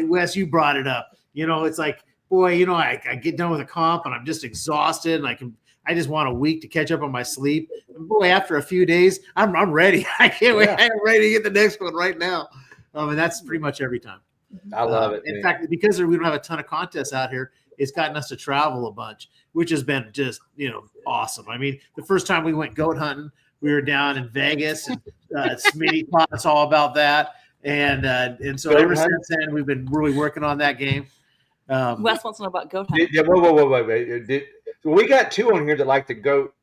Wes, you brought it up. You know, it's like, boy, you know, I get done with a comp and I'm just exhausted, and I just want a week to catch up on my sleep. And boy, after a few days, I'm ready. I can't wait. I'm ready to get the next one right now. And that's pretty much every time. I love it. In fact, because we don't have a ton of contests out here, it's gotten us to travel a bunch, which has been just, awesome. I mean, the first time we went goat hunting, we were down in Vegas, and Smitty taught us all about that. And so ever since then, we've been really working on that game. Wes wants to know about goat hunting. Wait. We got two on here that like to goat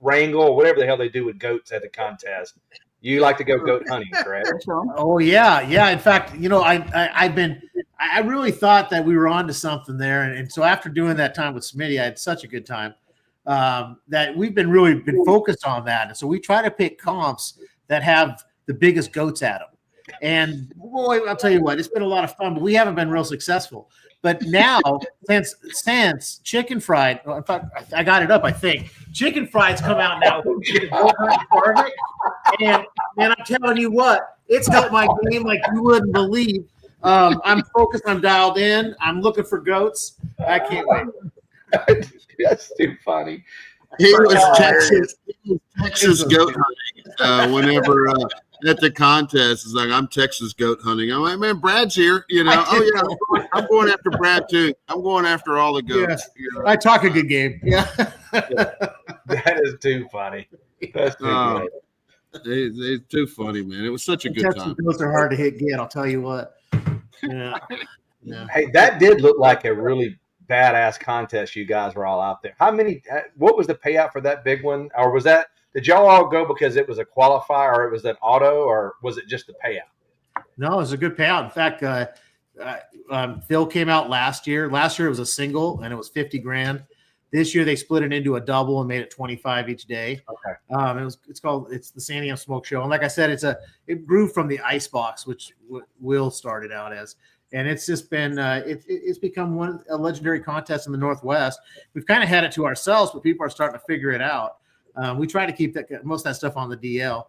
wrangle or whatever the hell they do with goats at the contest. You like to go goat hunting, correct? Oh yeah. In fact, I really thought that we were onto something there, and so after doing that time with Smitty, I had such a good time that we've been focused on that, and so we try to pick comps that have the biggest goats at them. And boy, I'll tell you what, it's been a lot of fun, but we haven't been real successful. But now, since Chicken Fried, in fact, I got it up, I think. Chicken Fried's come out now. And I'm telling you what, it's helped my game like you wouldn't believe. I'm focused, I'm dialed in, I'm looking for goats. I can't wait. That's too funny. He was Texas goat hunting whenever at the contest. It's like, I'm Texas goat hunting. I'm like, man, Brad's here. I'm going after Brad too. I'm going after all the goats. Yeah. I talk a good game. Yeah. That is too funny. That's too good. It's too funny, man. It was such a good Texas time. Goats are hard to hit again, I'll tell you what. Yeah. Hey, that did look like a really badass contest. You guys were all out there. What was the payout for that big one? Or did y'all all go because it was a qualifier, or it was an auto, or was it just the payout? No, it was a good payout. In fact, Phil came out last year. Last year it was a single and it was $50,000. This year they split it into a double and made it 25 each day. Okay. It's the San Diego Smoke Show. And like I said, it grew from the ice box, which Will started out as. And it's just been it's become a legendary contest in the Northwest. We've kind of had it to ourselves, but people are starting to figure it out. We try to keep most of that stuff on the DL.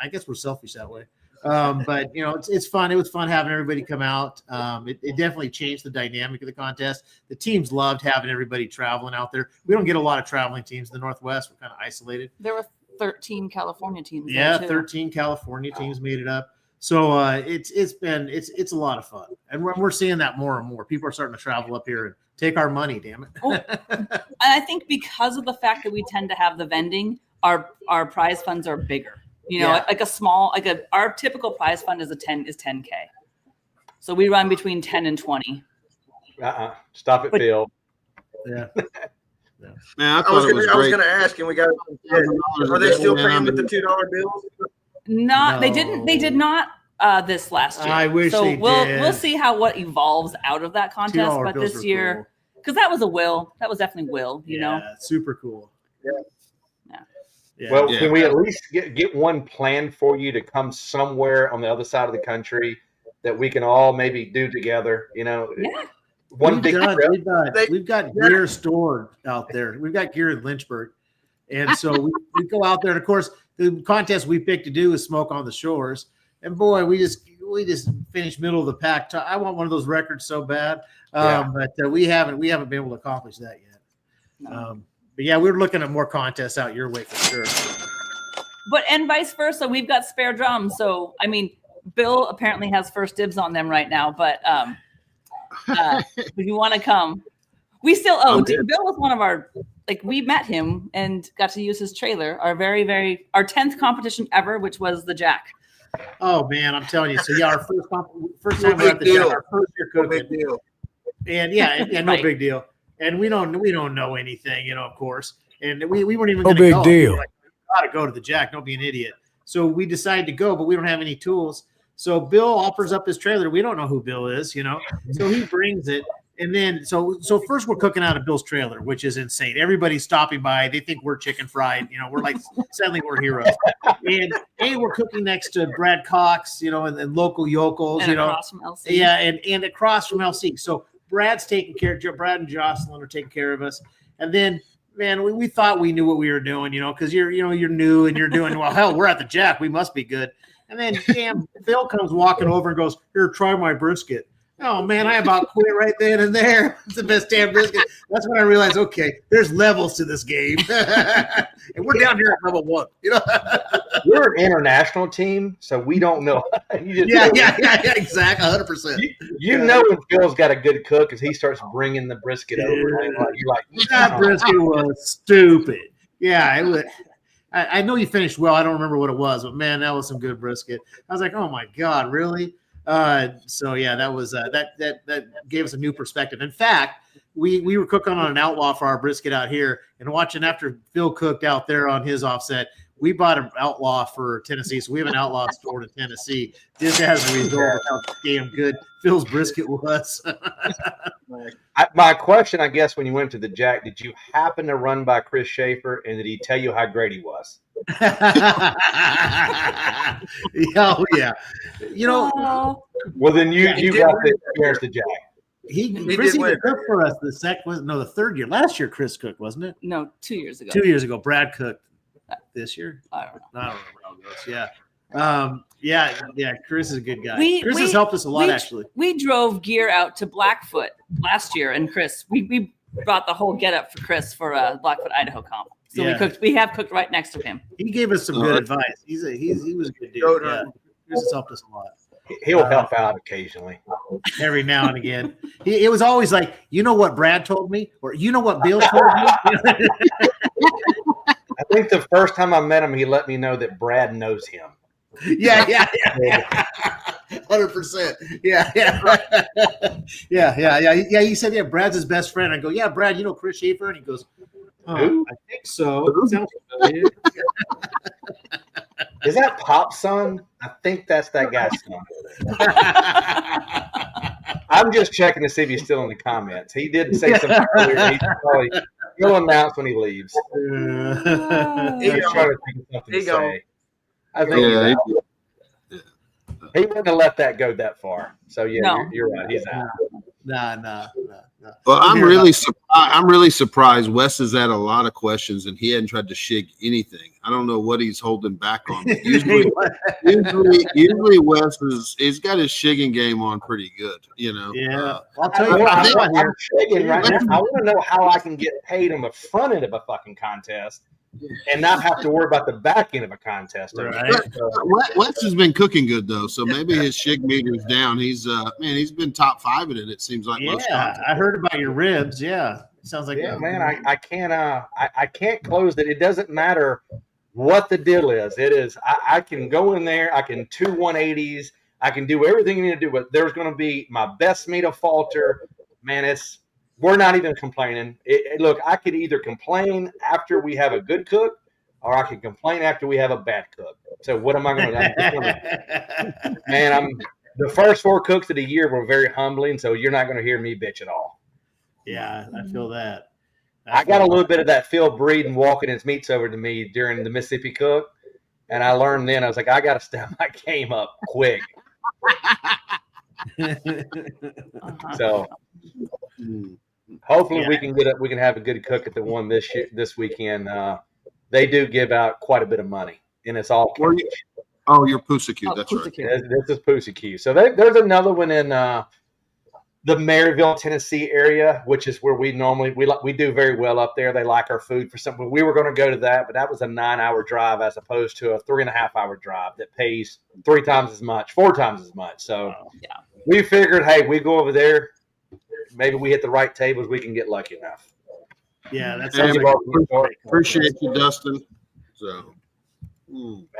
I guess we're selfish that way. But it's fun. It was fun having everybody come out. It definitely changed the dynamic of the contest. The teams loved having everybody traveling out there. We don't get a lot of traveling teams in the Northwest. We're kind of isolated. There were 13 California teams. Yeah, 13 California teams made it up. So it's a lot of fun, and we're seeing that more and more. People are starting to travel up here and take our money. Damn it! And I think because of the fact that we tend to have the vending, our prize funds are bigger. Our typical prize fund is 10K. So we run between 10 and 20. Stop it, Phil. Yeah. Man, I was going to ask, and we got. Are they still paying with the $2 bills? No. They did not this last year. I wish they did. We'll see what evolves out of that contest. But this year, because that was definitely Will. You know, super cool. Yeah. Well, can we at least get one planned for you to come somewhere on the other side of the country that we can all maybe do together? One big trip. We've got gear stored out there. We've got gear in Lynchburg, and so we go out there. And of course, the contest we picked to do is Smoke on the Shores. And boy, we just finished middle of the pack. I want one of those records so bad, but we haven't been able to accomplish that yet. No. But yeah, we're looking at more contests out your way for sure. But and vice versa, we've got spare drums. So I mean, Bill apparently has first dibs on them right now. But if you want to come, we still Bill was one of our we met him and got to use his trailer. Our 10th competition ever, which was the Jack. Oh man, I'm telling you. So yeah, our first time we're at the Jack, our first year No cooking, big deal. and yeah, no Right. big deal. And we don't know anything, of course. And we weren't even No going to big go. deal. We were like, we gotta go to the Jack. Don't be an idiot. So we decided to go, but we don't have any tools. So Bill offers up his trailer. We don't know who Bill is, So he brings it. And then so first we're cooking out of Bill's trailer, which is insane. Everybody's stopping by. They think we're chicken fried. We're like suddenly we're heroes. And we're cooking next to Brad Cox, and local yokels, And across from LC. Yeah, and across from LC. So Brad's taking care of Brad and Jocelyn are taking care of us. And then man, we thought we knew what we were doing, because you're new and you're doing well. Hell, we're at the Jack. We must be good. And then damn, Phil comes walking over and goes, "Here, try my brisket." Oh man, I about quit right then and there. It's the best damn brisket. That's when I realized, okay, there's levels to this game, and we're down here at level 1. We're an international team, so we don't know. Yeah, exactly, 100%. You know when Phil's got a good cook because he starts bringing the brisket over. You're like, that brisket was stupid. Yeah, it was. I know you finished well. I don't remember what it was, but man, that was some good brisket. I was like, oh my god, really? So yeah, that was that gave us a new perspective. In fact, we were cooking on an outlaw for our brisket out here, and watching after Phil cooked out there on his offset. We bought an outlaw for Tennessee, so we have an outlaw stored in Tennessee. Just as a result of how damn good Phil's brisket was. My question, I guess, when you went to the Jack, did you happen to run by Chris Schaefer, and did he tell you how great he was? Oh yeah, Well, then you got to experience the Jack. Chris even cooked for us the third year. Last year Chris cooked, wasn't it? No, 2 years ago. 2 years ago, Brad cooked. This year, I don't know. I don't remember how it goes. Yeah. Chris is a good guy. Chris has helped us a lot, actually. We drove gear out to Blackfoot last year, and Chris, we brought the whole get up for Chris for Blackfoot Idaho comp. So we have cooked right next to him. He gave us some good advice. He was a good dude. Yeah. Chris has helped us a lot. He'll help out occasionally. Every now and again. It was always like, what Brad told me, or what Bill told me. I think the first time I met him, he let me know that Brad knows him. Yeah. 100%. Yeah. He said, "Yeah, Brad's his best friend." I go, "Yeah, Brad, Chris Schaefer?" And he goes, "Oh, I think so." Sounds familiar. Is that Pop's son? I think that's that guy's son. I'm just checking to see if he's still in the comments. He did say something earlier. He'll announce when he leaves. He's trying to think of something to say. I think he wouldn't have let that go that far. So yeah, you're right. He's out. Nah. Well, I'm really surprised. Wes has had a lot of questions, and he hadn't tried to shig anything. I don't know what he's holding back on. But usually Wes he's got his shigging game on pretty good. Yeah, I'll tell you. I'm shigging right now. I want to know how I can get paid on the front end of a fucking contest and not have to worry about the back end of a contest. Right. Wes has been cooking good though, so maybe his shig meter's down. He's he's been top 5 at it. It seems like. Most times. I heard about your ribs. Yeah, sounds like man. I can't close it. It doesn't matter what the deal is. It is. I can go in there. I can 2 180s. I can do everything you need to do. But there's going to be my best meat of falter. Man, we're not even complaining. Look, I could either complain after we have a good cook, or I could complain after we have a bad cook. So what am I going to do? Man, the first 4 cooks of the year were very humbling, so you're not going to hear me bitch at all. Yeah, I feel that. I got a little bit of that Phil Breeden walking his meats over to me during the Mississippi Cook, and I learned then, I was like, I got to step my game up quick. So hopefully we can have a good cook at the one this weekend. They do give out quite a bit of money, and it's all cash. You're Pussycue. That's right. This is Pussycue. So there's another one in the Maryville, Tennessee area, which is where we do very well up there. They like our food for something. We were going to go to that, but that was a 9-hour drive as opposed to a 3.5-hour drive that pays 4 times as much. So we figured, hey, we go over there. Maybe we hit the right tables. We can get lucky enough. Yeah, that's appreciate you, Dustin. So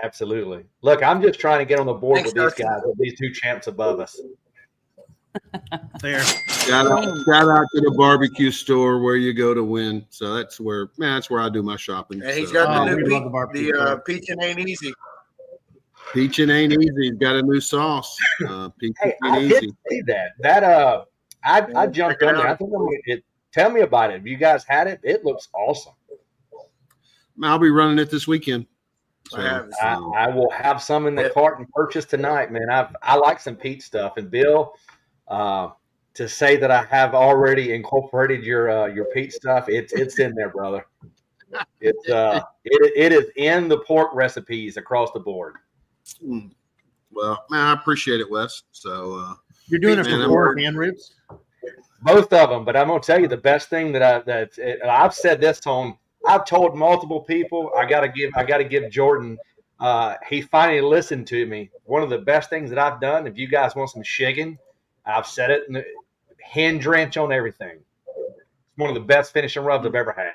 Absolutely. Look, I'm just trying to get on the board with these guys, with these two champs above us. Fair. Shout out to the barbecue store where you go to win. So that's where I do my shopping. And he's So, got the we new love the barbecue store. peach and ain't easy. Peachin' ain't easy. He's got a new sauce. Peachin' Hey, ain't I easy. did see that. I jumped on there. I think tell me about it. If you guys had it, it looks awesome. I'll be running it this weekend. So, I will have some in the cart and purchase tonight, man. I like some Pete stuff. And Bill, to say that I have already incorporated your Pete stuff, it's in there, brother. It is in the pork recipes across the board. Well, man, I appreciate it, Wes. So you're doing it for pork and ribs? Both of them, but I'm gonna tell you the best thing I've said this on. I've told multiple people. I gotta give Jordan. He finally listened to me. One of the best things that I've done. If you guys want some Shiggin, I've said it. Hand drench on everything. It's one of the best finishing rubs I've ever had.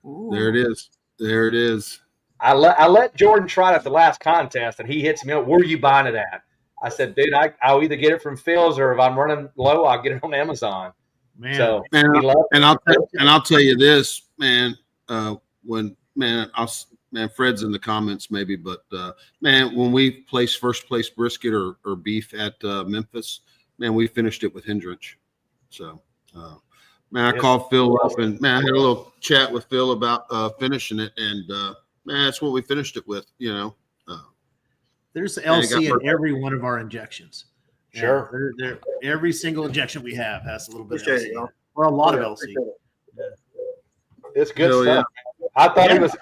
Ooh. There it is. There it is. I let Jordan try it at the last contest, and he hits me up. Where are you buying it at? I said, dude, I'll either get it from Phil's, or if I'm running low, I'll get it on Amazon. Man. So I'll tell you this, man. Fred's in the comments maybe, but man, when we placed first place brisket or beef at Memphis, man, we finished it with Hendrich. So, man, I called Phil up and man, I had a little chat with Phil about finishing it, and man, that's what we finished it with. You know, there's LC in every one of our injections. Sure, every single injection we have has a little bit of LC, or a lot of LC. It's good stuff. Yeah. I thought he was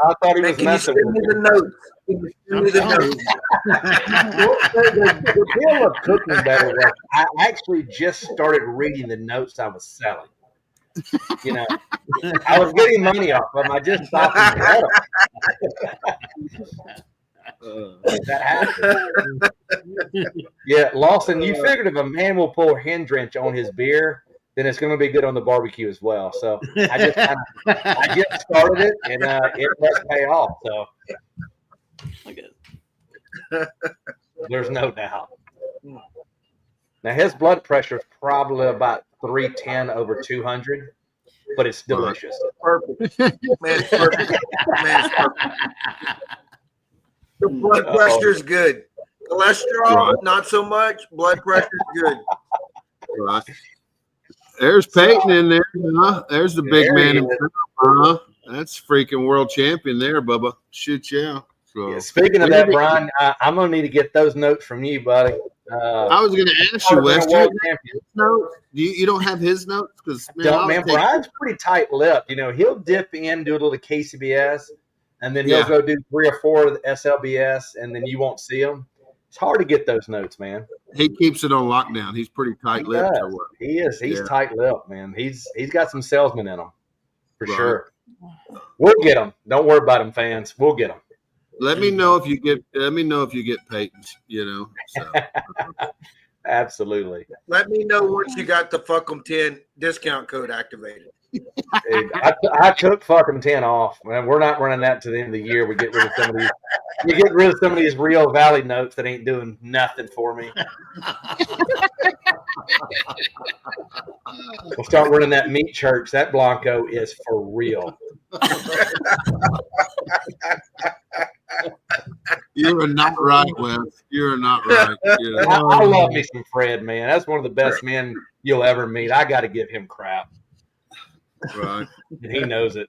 messing with me. The notes. The deal of cooking better was I actually just started reading the notes I was selling. You know, I was getting money off them. I just stopped and read them. That happened. Yeah, Lawson, you figured if a man will pour Hendrich on his beer, then it's going to be good on the barbecue as well. So I just started it, and it does pay off. So there's no doubt. Now his blood pressure is probably about 310 over 200, but it's delicious. Perfect, man. It's perfect. Man, it's perfect. The blood pressure is good. Cholesterol, not so much. Blood pressure is good. Right. There's Peyton in there. Huh? There's the big man himself. Huh? That's freaking world champion there, Bubba. Shoot, yeah. So, yeah, speaking of that, Brian, I'm going to need to get those notes from you, buddy. I was going to ask you, Wes. You don't have his notes? Because man, Brian's pretty tight-lipped. You know, he'll dip in, do a little KCBS, and then he'll go do 3 or 4 of the SLBS, and then you won't see them. It's hard to get those notes, man. He keeps it on lockdown. He's pretty tight-lipped. He is. He's tight-lipped, man. He's got some salesmen in him, for sure. We'll get them. Don't worry about them, fans. We'll get them. Let me know if you get Peyton's. You know. So. Absolutely. Let me know once you got the Fuck 'em 10 discount code activated. I took fucking 10 off, man. We're not running that to the end of the year. We get rid of some of these. We get rid of some of these Rio Valley notes that ain't doing nothing for me. We'll start running that meat church. That Blanco is for real. You are not right, Wes. You are not right. I love me some Fred, man. That's one of the best men you'll ever meet. I got to give him crap. Right. And he knows it.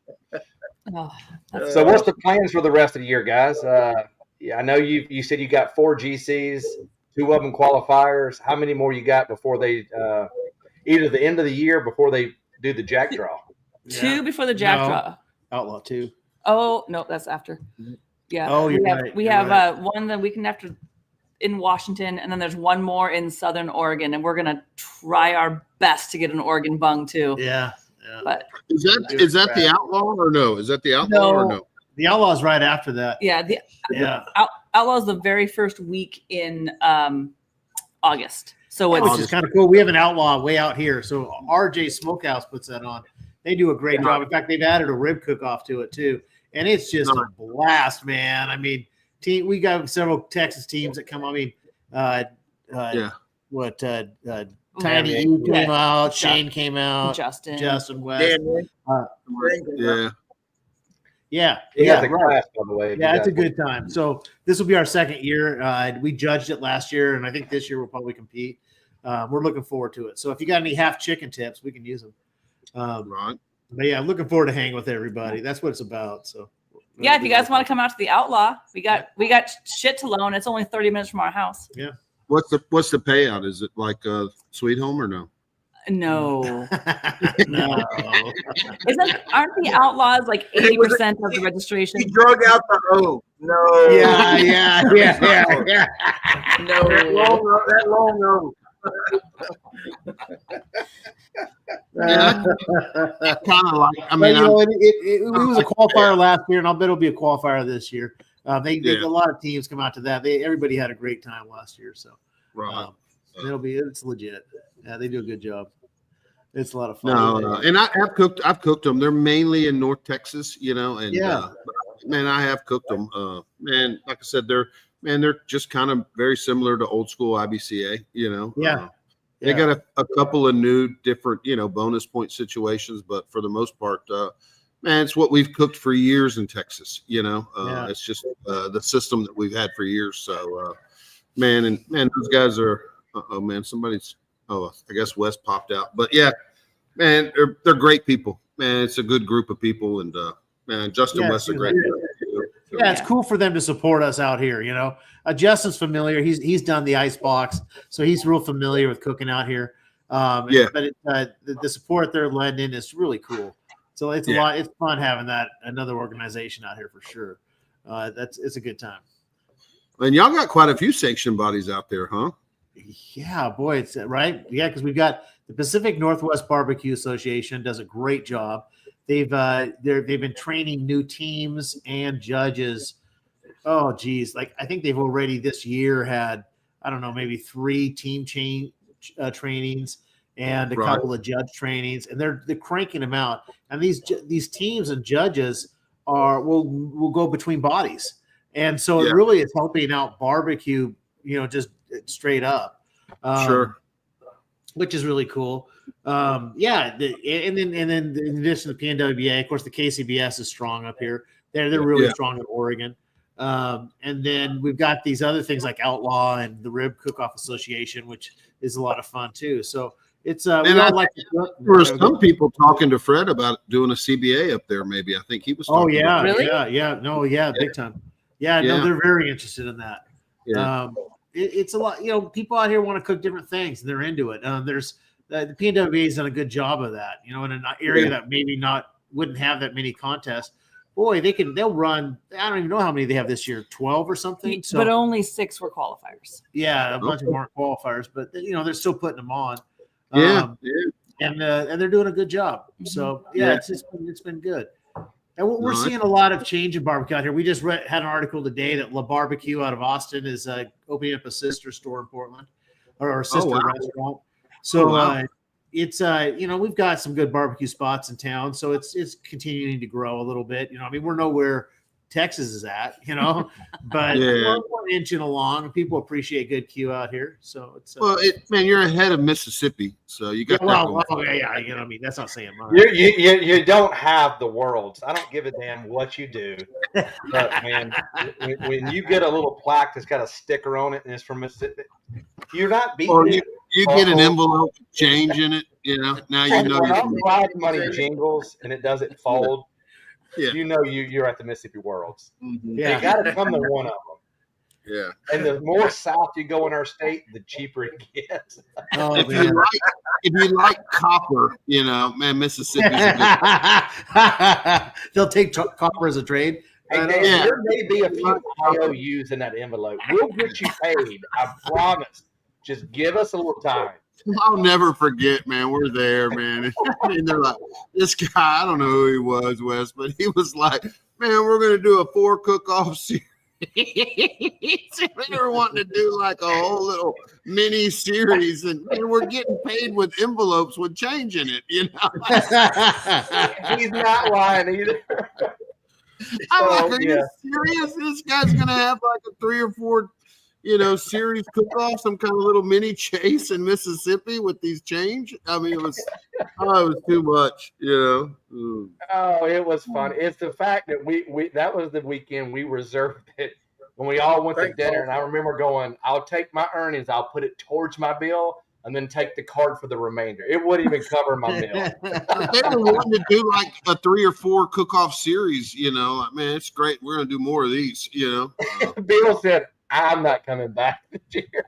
So what's the plans for the rest of the year, guys? I know you said you got 4 GCs, 2 of them qualifiers. How many more you got before they either the end of the year before they do the jack draw? 2 before the jack draw. Outlaw 2. Oh no, that's after. Yeah. Oh, we have one the weekend after in Washington, and then there's one more in Southern Oregon, and we're gonna try our best to get an Oregon bung too. Yeah. But is that the outlaw or no? Is that the outlaw or no? The outlaw's right after that. Yeah. Outlaw's the very first week in August. So it's which is kind of cool. We have an outlaw way out here. So RJ Smokehouse puts that on. They do a great job. In fact, they've added a rib cook-off to it too. and it's just a blast, man. I mean, we got several Texas teams that come. I mean, Tiny E came out, Shane came out, Justin West. Yeah, class, by the way. Yeah, it's a good time. So this will be our second year. We judged it last year, and I think this year we'll probably compete. We're looking forward to it. So if you got any half chicken tips, we can use them. Right. But yeah, looking forward to hanging with everybody. That's what it's about. So yeah, if you guys want to come out to the Outlaw, we got shit to loan. It's only 30 minutes from our house. Yeah. What's the payout? Is it like Sweet Home or no? No. No. Aren't the Outlaws like 80% of the registration? He drug out the O. No. Yeah. No. That long O. Kind of like, I mean, it was a qualifier last year, and I'll bet it'll be a qualifier this year. A lot of teams come out to that. Everybody had a great time last year, so it's legit. Yeah, they do a good job. It's a lot of fun. And I've cooked them. They're mainly in North Texas, and man, I have cooked them. Man, like I said, they're just kind of very similar to old school IBCA, They got a couple of new different, bonus point situations, but for the most part, man, it's what we've cooked for years in Texas, It's just the system that we've had for years. So, man, those guys are, I guess Wes popped out, but yeah, man, they're great people, man. It's a good group of people, and man, Justin West is a great guy. Yeah, it's cool for them to support us out here. Justin's familiar. He's done the ice box, so he's real familiar with cooking out here. But the support they're lending is really cool. So it's a lot. It's fun having another organization out here for sure. It's a good time. And y'all got quite a few sanctioned bodies out there, huh? Yeah, boy, it's right. Yeah, because we've got the Pacific Northwest Barbecue Association does a great job. They've been training new teams and judges. Oh, geez, I think they've already this year had maybe 3 team trainings and a couple of judge trainings, and they're cranking them out. And these teams and judges will go between bodies, and so it really is helping out barbecue. Just straight up, which is really cool. And then in addition to the PNWBA, of course, the KCBS is strong up here. They're really strong in Oregon. And then we've got these other things like Outlaw and the Rib Cook-Off Association, which is a lot of fun too. So it's there were some people talking to Fred about doing a CBA up there. Maybe I think he was. Really? Big time. No, they're very interested in that. It's a lot. People out here want to cook different things, and they're into it. There's the PNWA has done a good job of that. In an area that maybe wouldn't have that many contests. Boy, they'll run. I don't even know how many they have this year, 12 or something. So, but only 6 were qualifiers. Yeah, a bunch of more qualifiers, but they're still putting them on. And they're doing a good job. So it's been good. And we're seeing a lot of change in barbecue out here. We just had an article today that La Barbecue out of Austin is opening up a sister store in Portland, or a sister restaurant. So it's we've got some good barbecue spots in town, so it's continuing to grow a little bit. We're nowhere Texas is at, but we're inching along. People appreciate good Q out here, so it's you're ahead of Mississippi, so you got that's not saying much. You don't have the worlds. I don't give a damn what you do, but man, when you get a little plaque that's got a sticker on it and it's from Mississippi, you're not beating. You get an envelope with change in it, Now when money jingles and it doesn't fold. Yeah. You're at the Mississippi Worlds. Mm-hmm. You got to come to one of them. Yeah. And the more south you go in our state, the cheaper it gets. If you like copper, Mississippi's a good. They'll take copper as a trade. There may be a few IOUs in that envelope. We'll get you paid. I promise. Just give us a little time. I'll never forget, man. We're there, man. And they're like, this guy, I don't know who he was, Wes, but he was like, man, we're going to do a 4 cook-off series. They were wanting to do like a whole little mini series, and we're getting paid with envelopes with change in it, He's not lying either. I'm like, Oh, are yeah. you serious? This guy's gonna have like a 3 or 4, series cook-off, some kind of little mini chase in Mississippi with these change. I mean, it was too much, Mm. Oh, it was fun. It's the fact that we that was the weekend we reserved it when we all went to Great dinner, call. and I remember going, "I'll take my earnings, I'll put it towards my bill, and then take the card for the remainder." It wouldn't even cover my meal. But they were wanting to do like a 3 or 4 cook-off series, like, man, it's great. We're gonna do more of these, Bill said, "I'm not coming back this year."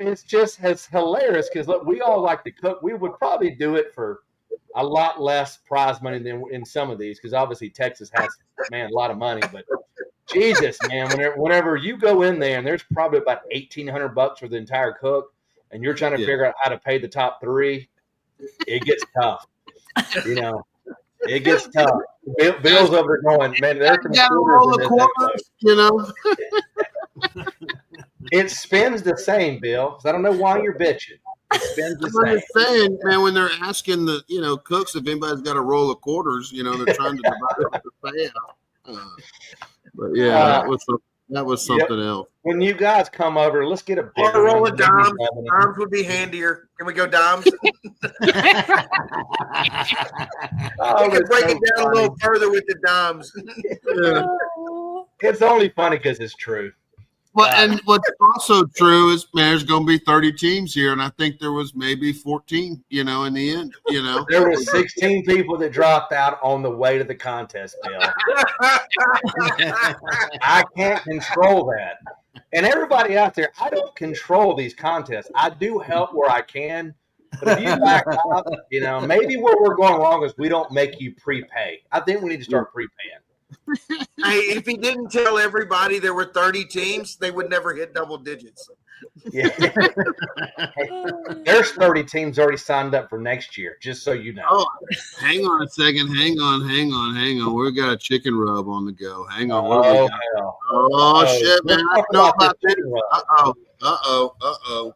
It's hilarious because look, we all like to cook. We would probably do it for a lot less prize money than in some of these because obviously Texas has a lot of money. But Jesus, man, whenever you go in there and there's probably about $1,800 for the entire cook, and you're trying to figure out how to pay the top 3, it gets tough. It gets tough. Bill's over there going, man, there's some got a roll of quarters in this quarters, It spins the same, Bill. So I don't know why you're bitching. It spins the I'm same. just saying, man, when they're asking the cooks if anybody's got a roll of quarters, they're trying to divide up the payout. But yeah, that was something else. When you guys come over, let's get a Or bigger a roll one. of dimes. Dimes would be handier. Can we go dimes? Oh, We can it's break so it down a funny. little further with the dimes. Yeah. It's only funny because it's true. Well, and what's also true is, man, there's going to be 30 teams here, and I think there was maybe 14, in the end, There was 16 people that dropped out on the way to the contest, Bill. I can't control that. And everybody out there, I don't control these contests. I do help where I can. But if you back up, maybe where we're going wrong is we don't make you prepay. I think we need to start prepaying. Hey, if he didn't tell everybody there were 30 teams, they would never hit double digits. Yeah. There's 30 teams already signed up for next year, just so you know. Oh, hang on a second. Hang on. We've got a chicken rub on the go. Hang on. What do we got? Hell. Oh, shit, man. I don't know about this. chicken rub. Uh-oh.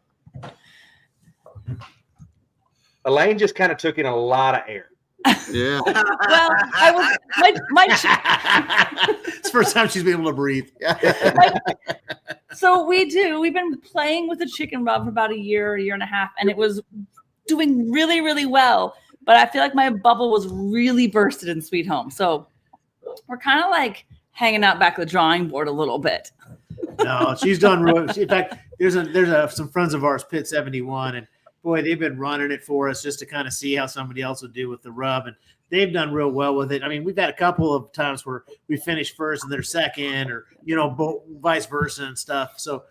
Elaine just kind of took in a lot of air. Yeah. Well, I was It's the first time she's been able to breathe. So we've been playing with the chicken rub for about a year and a half, and it was doing really, really well. But I feel like my bubble was really bursted in Sweet Home. So we're kind of like hanging out back at the drawing board a little bit. No, she's done real. In fact, there's some friends of ours, Pit 71, and boy, they've been running it for us just to kind of see how somebody else would do with the rub, and they've done real well with it. I mean, we've had a couple of times where we finished first and they're second, or vice versa and stuff. So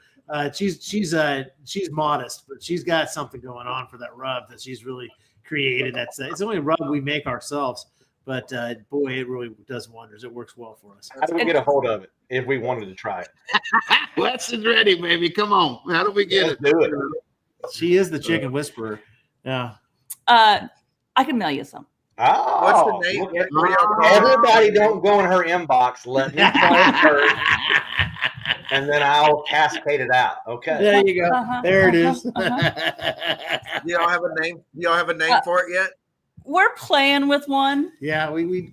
she's modest, but she's got something going on for that rub that she's really created. It's the only rub we make ourselves, but boy, it really does wonders. It works well for us. How do we get a hold of it if we wanted to try it? Let's ready, baby. Come on. How do we get it? Do it. She is the chicken whisperer. Yeah. I can mail you some. Oh, What's the name? look at- What do y'all call it? Everybody don't go in her inbox. Let me try it first, and then I'll cascade it out. Okay. There you go. There it is. Do y'all have a name? Do y'all have a name for it yet? We're playing with one. Yeah, we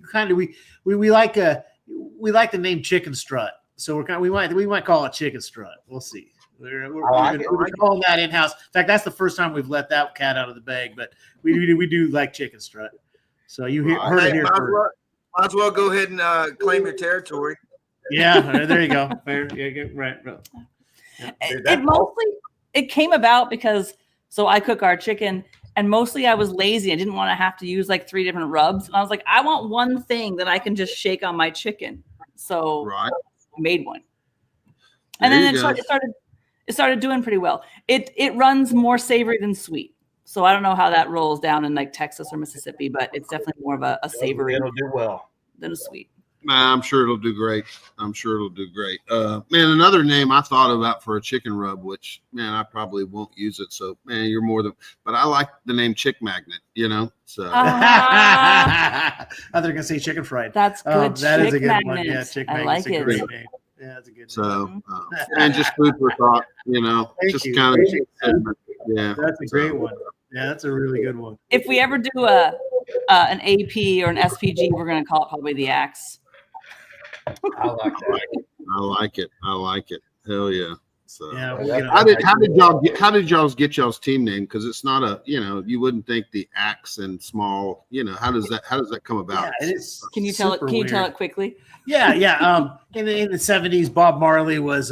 like the name Chicken Strut, so we might call it Chicken Strut. We'll see. We're calling that in house. In fact, that's the first time we've let that cat out of the bag. But we do like Chicken Strut. So you heard it here first. Might as well go ahead and claim your territory. Yeah, there you go. Fair. Yeah, right. It came about because I cook our chicken, and mostly I was lazy. I didn't want to have to use like 3 different rubs. And I was like, I want one thing that I can just shake on my chicken. So I made one, and then it started doing pretty well. It runs more savory than sweet. So I don't know how that rolls down in like Texas or Mississippi, but it's definitely more of a savory. It'll do well than a sweet. I'm sure it'll do great. Man, another name I thought about for a chicken rub, which, man, I probably won't use it. So, man, you're more than, but I like the name Chick Magnet, so. I thought they were going to say chicken fried. That's good. That is a good Magnet. one. Yeah, Chick I Magnet's like a it. great name. Yeah, that's a good name. So, and just food for thought, just kind of, That's a great one. Yeah, that's a really good one. If we ever do a an AP or an SPG, we're going to call it probably the Axe. I like that. I like it. I like it. Hell yeah. So Yeah, how did y'all get y'all's team name? Because it's not a, you wouldn't think the Axe and small, how does that come about? Yeah, it is. Can you tell it quickly? Yeah. In the 70s, Bob Marley was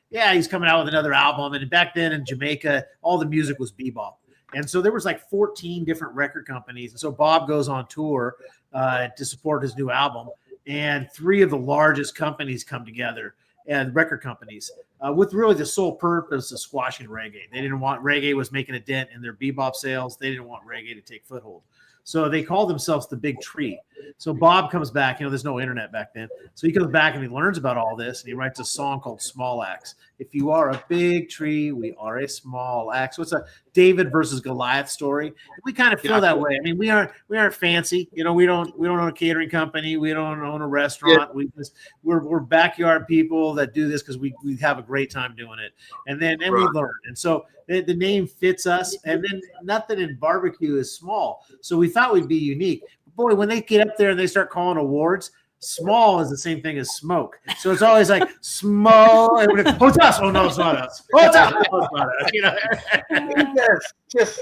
he's coming out with another album. And back then in Jamaica, all the music was bebop. And so there was like 14 different record companies. And so Bob goes on tour to support his new album. And 3 of the largest companies come together, and record companies, with really the sole purpose of squashing reggae. They didn't want reggae was making a dent in their bebop sales. They didn't want reggae to take foothold. So they called themselves the Big Tree. So Bob comes back, there's no internet back then. So he comes back and he learns about all this, and he writes a song called Small Axe. If you are a big tree, we are a small axe. So it's a David versus Goliath story. We kind of feel that way. I mean, we aren't fancy. We don't own a catering company. We don't own a restaurant. Yeah. We're backyard people that do this because we have a great time doing it. And we learn. And so the name fits us. And then nothing in barbecue is small. So we thought we'd be unique. Boy, when they get up there and they start calling awards, small is the same thing as smoke. So it's always like small. And oh, it's us. Oh, no, it's not us. Oh, it's us. No, it's not us. Just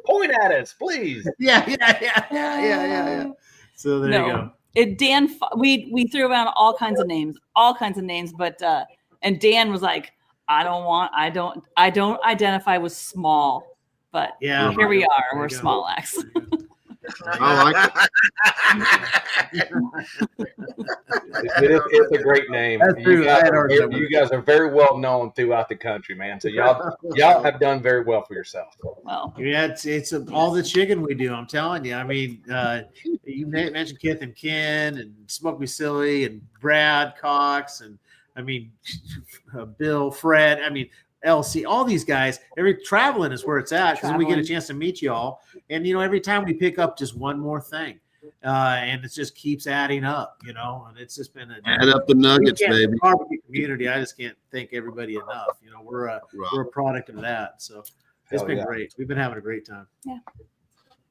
point at us, please. Yeah. So there you go. We threw around all kinds of names, but and Dan was like, I don't identify with small, but here we are. We're Small Axe. I like it. It's a great name. You guys are very well known throughout the country, man. So y'all have done very well for yourself. Well, yeah, it's all the Shiggin we do. I'm telling you. I mean, you mentioned Kith and Ken and Smoke Me Silly and Brad Cox and Bill, Fred. I mean, LC, all these guys, traveling is where it's at because we get a chance to meet y'all. And, every time we pick up just one more thing and it just keeps adding up, and it's just been add up the nuggets, baby. Barbecue community. I just can't thank everybody enough. We're a product of that. So it's been great. We've been having a great time. Yeah.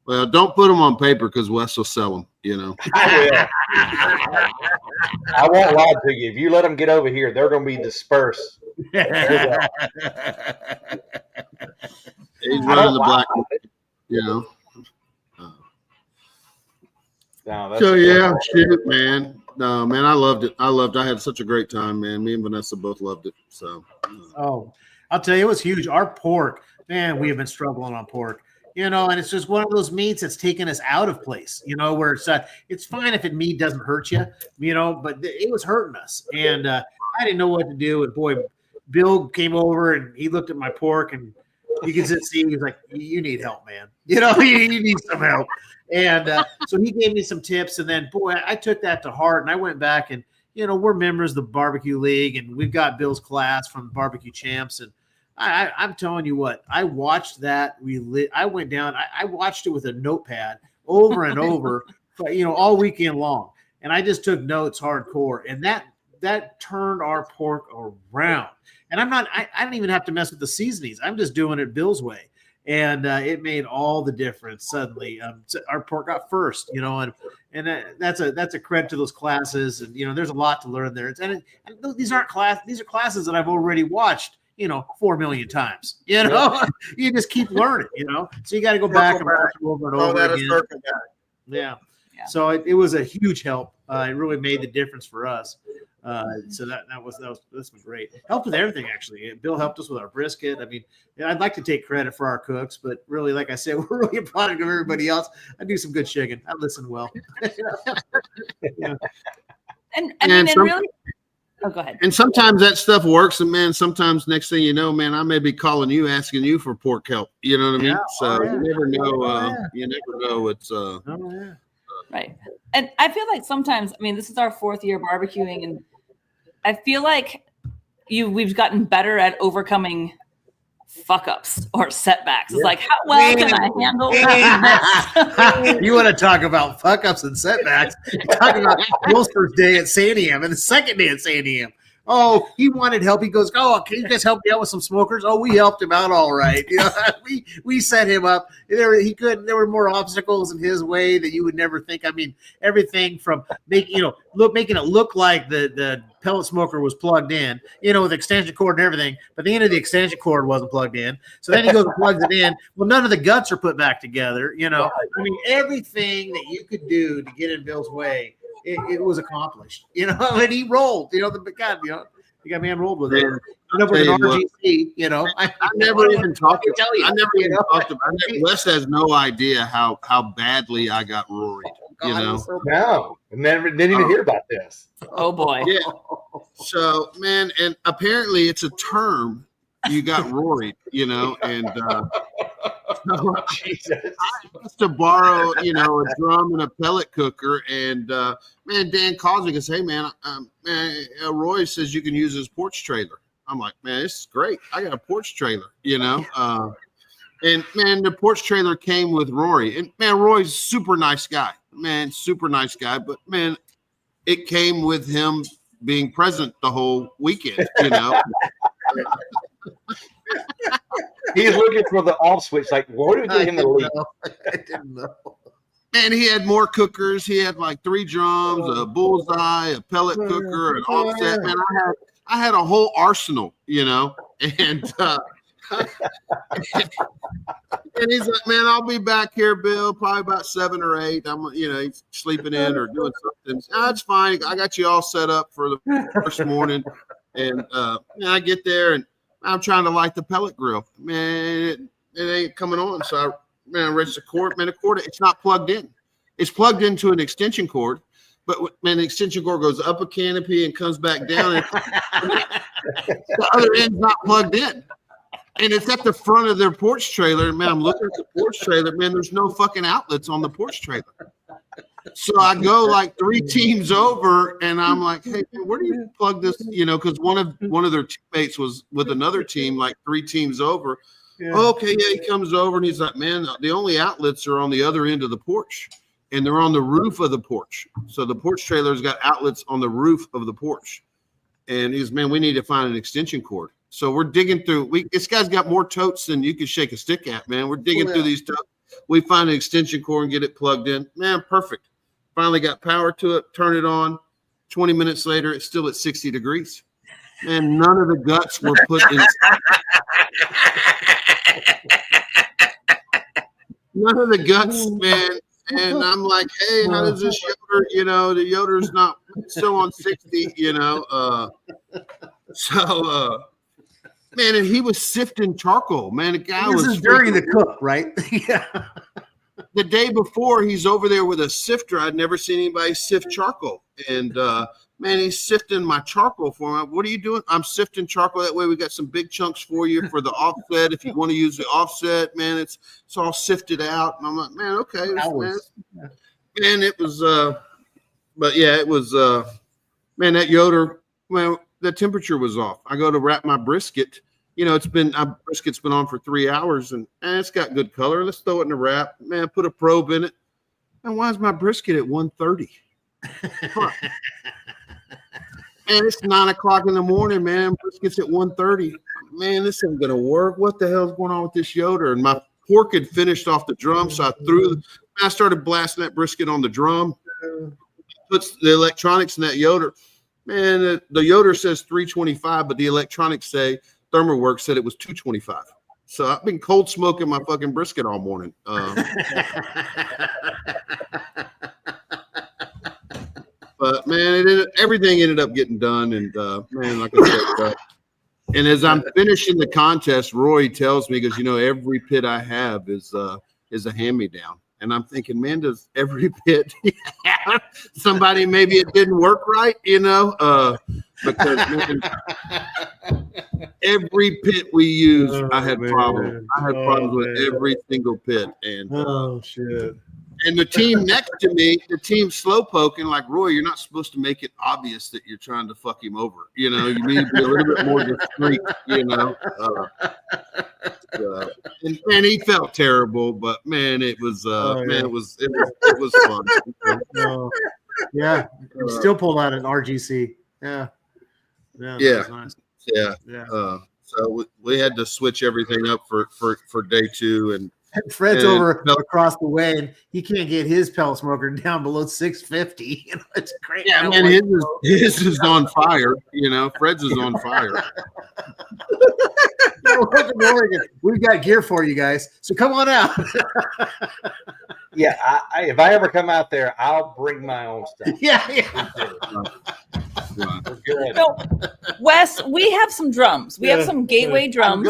Well, don't put them on paper because Wes will sell them, I will. I won't lie to you. If you let them get over here, they're going to be dispersed. He's running the black, shit, man. No, man, I loved it. I had such a great time, man. Me and Vanessa both loved it. So, I'll tell you, it was huge. Our pork, man, we have been struggling on pork. And it's just one of those meats that's taken us out of place, where it's fine if meat doesn't hurt you, but it was hurting us. And I didn't know what to do. And boy, Bill came over and he looked at my pork and you can see, he was like, you need help, man. You need some help. And so he gave me some tips. And then, boy, I took that to heart and I went back and, we're members of the Barbecue League and we've got Bill's class from Barbecue Champs. And I'm telling you what, I watched that. I went down. I watched it with a notepad over and over, all weekend long. And I just took notes hardcore. And that turned our pork around. And I don't even have to mess with the seasonings. I'm just doing it Bill's way. And it made all the difference suddenly. Our pork got first, and that's a credit to those classes. And, there's a lot to learn there. And these are classes that I've already watched 4 million times. You just keep learning. So you got to go back and watch it over and over again. Yeah. So it was a huge help. It really made the difference for us. So that's been great. Helped with everything actually. Bill helped us with our brisket. I mean, I'd like to take credit for our cooks, but really, like I said, we're really a product of everybody else. I do some good Shiggin. I listen well. Yeah. And really. Oh, go ahead. And sometimes that stuff works, and man, sometimes next thing you know, man, I may be calling you, asking you for pork help. You know what I mean? So you never know. You never know. It's right. And I feel like sometimes, this is our 4th year barbecuing, and I feel like we've gotten better at overcoming fuck ups or setbacks. It's like, how well can I handle that? You want to talk about fuck ups and setbacks? Talk about Bill's first day at Sandiam and the second day at Sandiam. Oh, he wanted help. He goes, oh, can you guys help me out with some smokers? Oh, we helped him out all right. You know, we set him up. There were more obstacles in his way that you would never think. I mean, everything from making it look like the pellet smoker was plugged in, with extension cord and everything. But the end of the extension cord wasn't plugged in. So then he goes and plugs it in. Well, none of the guts are put back together. I mean, everything that you could do to get in Bill's way, it was accomplished. And he rolled. The guy man rolled with it. End up with an RGC. I never even talked about. Wes has no idea how badly I got Rory. No, didn't even hear about this. Oh boy. Yeah. So, man, and apparently it's a term. You got Rory, and Jesus. I used to borrow, a drum and a pellet cooker, and man, Dan calls me and says, "Hey, man, Roy says you can use his porch trailer." I'm like, "Man, this is great. I got a porch trailer, and man, the porch trailer came with Rory, and man, Roy's super nice guy, but man, it came with him being present the whole weekend, He's looking for the off switch. Like, what do we get him to leave? I didn't know. And he had more cookers. He had like 3 drums, a bullseye, a pellet cooker, an offset. Man, I had a whole arsenal, and and he's like, "Man, I'll be back here, Bill, probably about 7 or 8. I'm, he's sleeping in or doing something. That's fine. I got you all set up for the first morning." And I get there and I'm trying to light the pellet grill. Man, it ain't coming on. So I raised the cord. Man, the cord, it's not plugged in. It's plugged into an extension cord, but man, the extension cord goes up a canopy and comes back down. And the other end's not plugged in. And it's at the front of their porch trailer. Man, I'm looking at the porch trailer. Man, there's no fucking outlets on the porch trailer. So I go like 3 teams over, and I'm like, "Hey, man, where do you plug this?" Because one of their teammates was with another team, like 3 teams over. Yeah. Okay, yeah, he comes over and he's like, "Man, the only outlets are on the other end of the porch, and they're on the roof of the porch. So the porch trailer's got outlets on the roof of the porch." And he's, "Man, we need to find an extension cord." So we're digging through. This guy's got more totes than you can shake a stick at, man. We're digging through these totes. We find an extension cord and get it plugged in. Man, perfect. Finally got power to it, turn it on. 20 minutes later, it's still at 60 degrees. And none of the guts were put in. None of the guts, man. And I'm like, "Hey, how does this yoder, the yoder's not still on 60, man, and he was sifting charcoal, man. The guy was during the cook, right? Yeah. The day before, he's over there with a sifter. I'd never seen anybody sift charcoal. And, man, he's sifting my charcoal for me. "What are you doing?" "I'm sifting charcoal. That way we got some big chunks for you for the offset. If you want to use the offset, man, it's all sifted out." And I'm like, "Man, okay." Man, it was, but yeah, it was, man, that yoder, man, the temperature was off. I go to wrap my brisket. Brisket's been on for 3 hours, and it's got good color. Let's throw it in the wrap. Man, put a probe in it. And why is my brisket at 130? And it's 9 o'clock in the morning, man. Brisket's at 130. Man, this ain't gonna work. What the hell's going on with this yoder? And my pork had finished off the drum, so I started blasting that brisket on the drum. Puts the electronics in that yoder. Man, the yoder says 325, but the electronics say ThermoWorks said it was 225. So I've been cold smoking my fucking brisket all morning. But man, everything ended up getting done, and man, like I said, and as I'm finishing the contest, Roy tells me, because every pit I have is a hand-me-down. And I'm thinking, man, does every pit somebody, maybe it didn't work right, because man, every pit we use, I had problems. I had problems with every single pit. And shit. And the team next to me, the team slow poking, like, "Roy, you're not supposed to make it obvious that you're trying to fuck him over. You need to be a little bit more discreet, and he felt terrible, but man, it was it was fun. Yeah, still pulled out an RGC. Yeah. Yeah. That was nice. Yeah. Yeah. So we had to switch everything up for day 2, and Fred's over across the way, and he can't get his pellet smoker down below 650. You know, it's great. yeah, man, his is on fire. You know, Fred's is on fire. Oregon. We've got gear for you guys, so come on out. Yeah, if I ever come out there, I'll bring my own stuff. Yeah. We're good. So, Wes, we have some drums. We have some Gateway drums.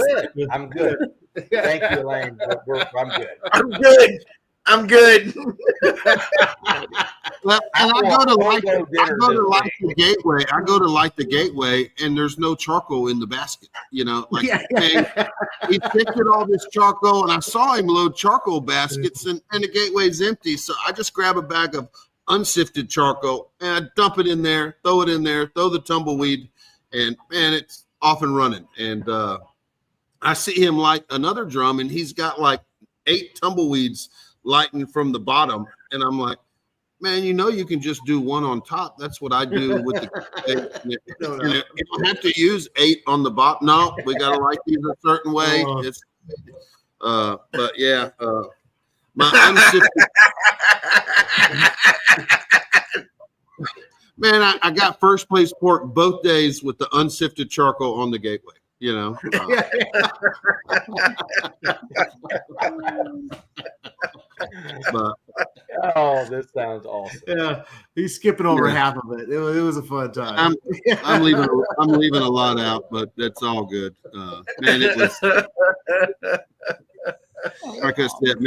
I'm good. Thank you, Elaine. I'm good. I'm good. Well, and I go to light the gateway. I go to light the gateway, and there's no charcoal in the basket. You know, like man, he picked all this charcoal, and I saw him load charcoal baskets, and the gateway's empty. So I just grab a bag of unsifted charcoal and I dump it in there, throw the tumbleweed, and man, it's off and running. And I see him light another drum, and he's got like 8 tumbleweeds lighting from the bottom, and I'm like, man, you know, you can just do one on top. That's what I do with the. You don't have to use 8 on the bottom. No, we got to light these a certain way. It's, but yeah, my unsifted. Man, I got first place pork both days with the unsifted charcoal on the gateway. You know. But, this sounds awesome. Yeah, he's skipping over half of it. It was a fun time. I'm leaving a lot out, but that's all good. Man, it was like I said,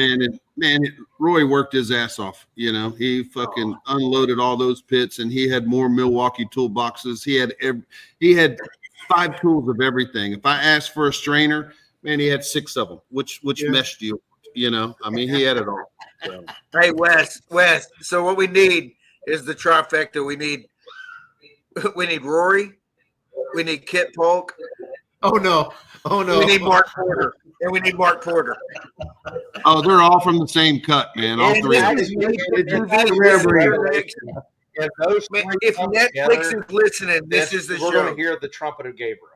Roy worked his ass off. You know, he fucking unloaded all those pits, and he had more Milwaukee toolboxes. He had 5 tools of everything. If I asked for a strainer, man, he had 6 of them. Which mesh do you know? I mean, he had it all. So. Hey, Wes. So what we need is the trifecta. We need Rory. We need Kit Polk. Oh no. We need Mark Porter. And we need Mark Porter. Oh, they're all from the same cut, man. All 3 of them. If Netflix is listening, this is the show. We're going to hear the trumpet of Gabriel.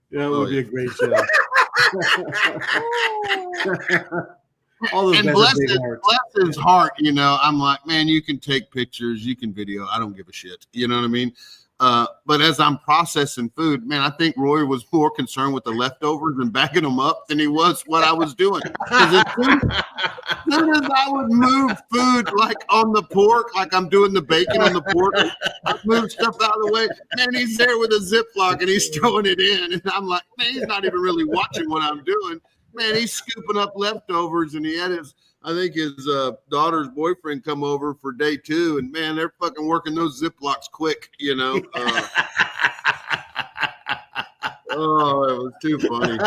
Yeah, it would be a great show. All those and bless his heart, you know. I'm like, man, you can take pictures, you can video. I don't give a shit. You know what I mean? But as I'm processing food, man, I think Roy was more concerned with the leftovers and backing them up than he was what I was doing. As soon as I would move food like on the pork, like I'm doing the bacon on the pork, I move stuff out of the way. Man, he's there with a Ziploc and he's throwing it in. And I'm like, man, he's not even really watching what I'm doing. Man, he's scooping up leftovers, and he had his daughter's boyfriend come over for day 2, and man, they're fucking working those Ziplocs quick, you know. Oh, it was too funny.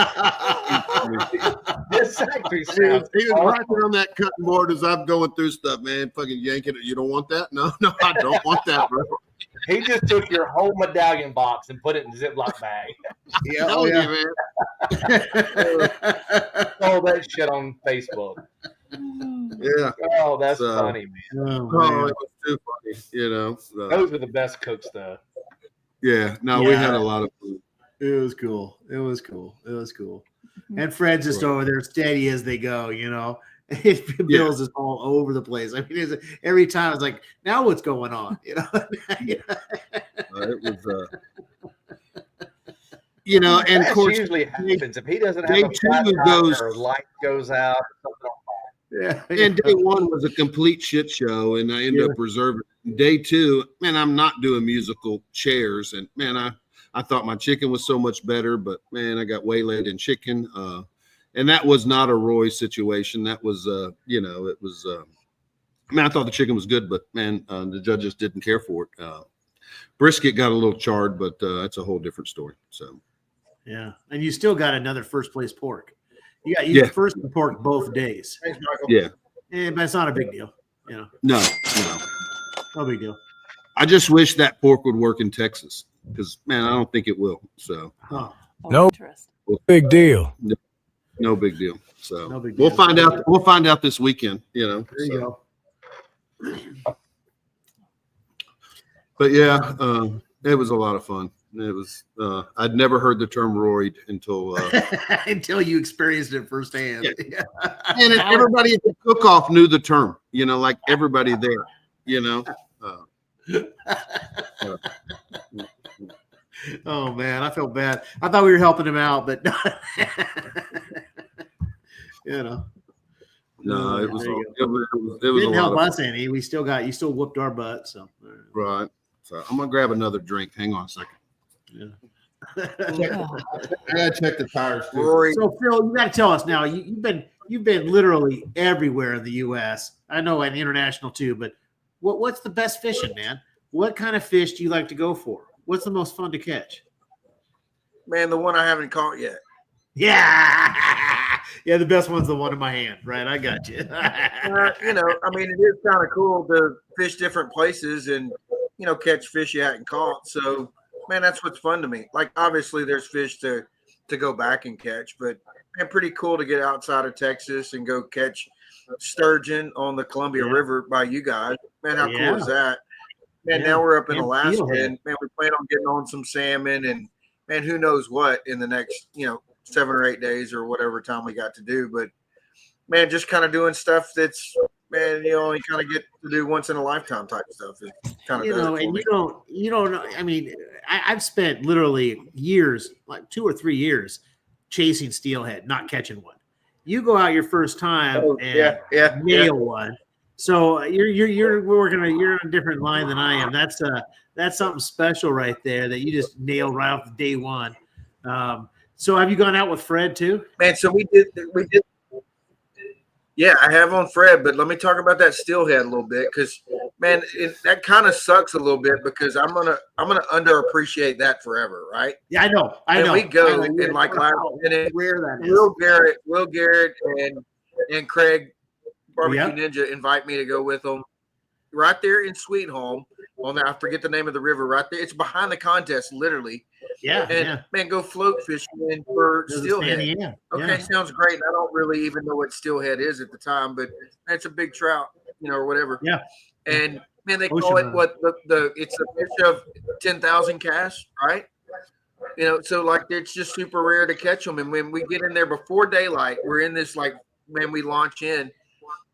He was right there on that cutting board as I'm going through stuff, man. Fucking yanking it. You don't want that? No, I don't want that, bro. He just took your whole medallion box and put it in a Ziploc bag. Yeah, man. All that shit on Facebook. Yeah. Oh, that's funny, man. It was too funny, you know. So. Those are the best cooks, though. Yeah. No, we had a lot of food. It was cool. And Fred's just over there steady as they go, you know. Bill's just all over the place. I mean, every time it's like, now what's going on? You know, it was, you know, and of course, usually happens if he doesn't have a flat tire or light goes out. Or something on fire. Yeah. And day 1 was a complete shit show, and I ended up reserving. Day 2, man, I'm not doing musical chairs, and man, I thought my chicken was so much better, but man, I got waylaid in chicken. And that was not a Roy situation. That was, you know, it was, I mean, I thought the chicken was good, but man, the judges didn't care for it. Brisket got a little charred, but that's a whole different story. So, yeah. And you still got another first place pork. You got first pork both days. Thanks, Michael. Yeah. But it's not a big deal. You know, no big deal. I just wish that pork would work in Texas because, man, I don't think it will. So, no big deal. No big deal. So no big deal. We'll find out. We'll find out this weekend. You know. There you go. But yeah, it was a lot of fun. It was I'd never heard the term roid until until you experienced it firsthand. Yeah. And everybody at the cook-off knew the term, like everybody there, Oh man, I felt bad. I thought we were helping him out, but No, it was didn't help us any. We still you still whooped our butt. So right. So I'm gonna grab another drink. Hang on a second. Yeah. I gotta check the tires too. So Phil, you gotta tell us now. You've been literally everywhere in the U.S. I know, and international too. But what's the best fishing, man? What kind of fish do you like to go for? What's the most fun to catch? Man, the one I haven't caught yet. Yeah, yeah. The best one's the one in my hand, right? I got you. I mean, it is kind of cool to fish different places and catch fish you hadn't caught. So, man, that's what's fun to me. Like, obviously, there's fish to go back and catch, but man, pretty cool to get outside of Texas and go catch sturgeon on the Columbia River by you guys. Man, how cool is that? Man, now we're up in Alaska, and man, we plan on getting on some salmon, and man, who knows what in the next 7 or 8 days or whatever time we got to do. But man, just kind of doing stuff that's, man, you only kind of get to do once in a lifetime type stuff. It's kind of and you don't know. I mean, I've spent literally years, like 2 or 3 years, chasing steelhead, not catching one. You go out your first time and nail one. So you're on a different line than I am. That's something special right there that you just nailed right off day one. So have you gone out with Fred too? Man, so we did. Yeah, I have on Fred, but let me talk about that steelhead a little bit, because man, that kind of sucks a little bit, because I'm gonna underappreciate that forever, right? Yeah, I know. We go and like last minute, Will Garrett and Craig Barbecue Ninja invite me to go with them right there in Sweet Home. I forget the name of the river right there. It's behind the contest, literally. Man, go float fishing for steelhead. Sounds great. I don't really even know what steelhead is at the time, but it's a big trout, or whatever. Yeah. And man, they call it it's a fish of 10,000 casts, right? So like it's just super rare to catch them. And when we get in there before daylight, we're in this we launch in.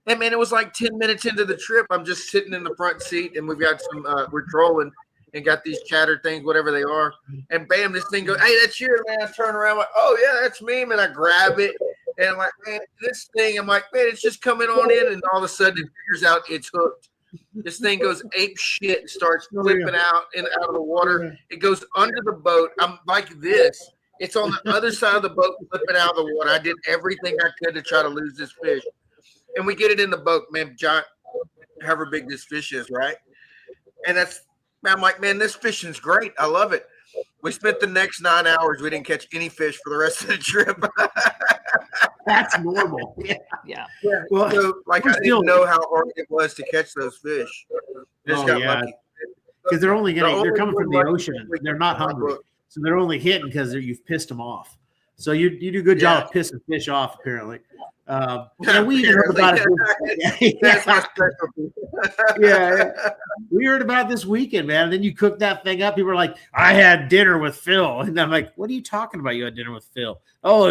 And man, it was like 10 minutes into the trip. I'm just sitting in the front seat, and we've got we're trolling and got these chatter things, whatever they are. And bam, this thing goes, "Hey, that's yours, man." I turn around, like, "Oh yeah, that's me, man." I grab it, and I'm like, "Man, this thing," I'm like, "Man, it's just coming on in," and all of a sudden it figures out it's hooked. This thing goes ape shit, starts flipping out of the water. It goes under the boat. I'm like this. It's on the other side of the boat, flipping out of the water. I did everything I could to try to lose this fish. And we get it in the boat, man, giant, however big this fish is, right? And I'm like, man, this fishing's great. I love it. We spent the next 9 hours. We didn't catch any fish for the rest of the trip. That's normal. Yeah. Well, so, I didn't know how hard it was to catch those fish. Just got lucky. Because they're coming from the ocean. They're not hungry. So they're only hitting because you've pissed them off. So you do a good job of pissing fish off, apparently. We even heard about it. That's my specialty. We heard about it this weekend, man. And then you cooked that thing up. People were like, "I had dinner with Phil," and I'm like, "What are you talking about? You had dinner with Phil?" "Oh,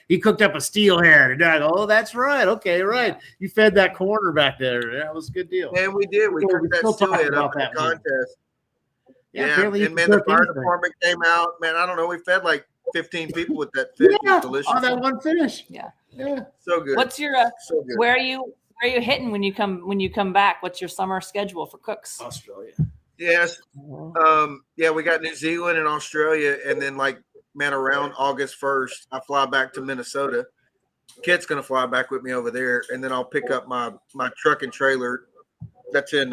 he cooked up a steelhead." And I go, "Oh, that's right. Okay, right. You fed that corner back there. That was a good deal." And we did. We cooked that steelhead up in the contest. And man, the fire department came out. Man, I don't know. We fed like 15 people with that fish. It was delicious. On that one fish. Yeah. So good. What's your so good. Where are you hitting when you come back? What's your summer schedule for cooks? Australia. Yes. We got New Zealand and Australia, and then around August 1st, I fly back to Minnesota. Kit's gonna fly back with me over there, and then I'll pick up my truck and trailer that's in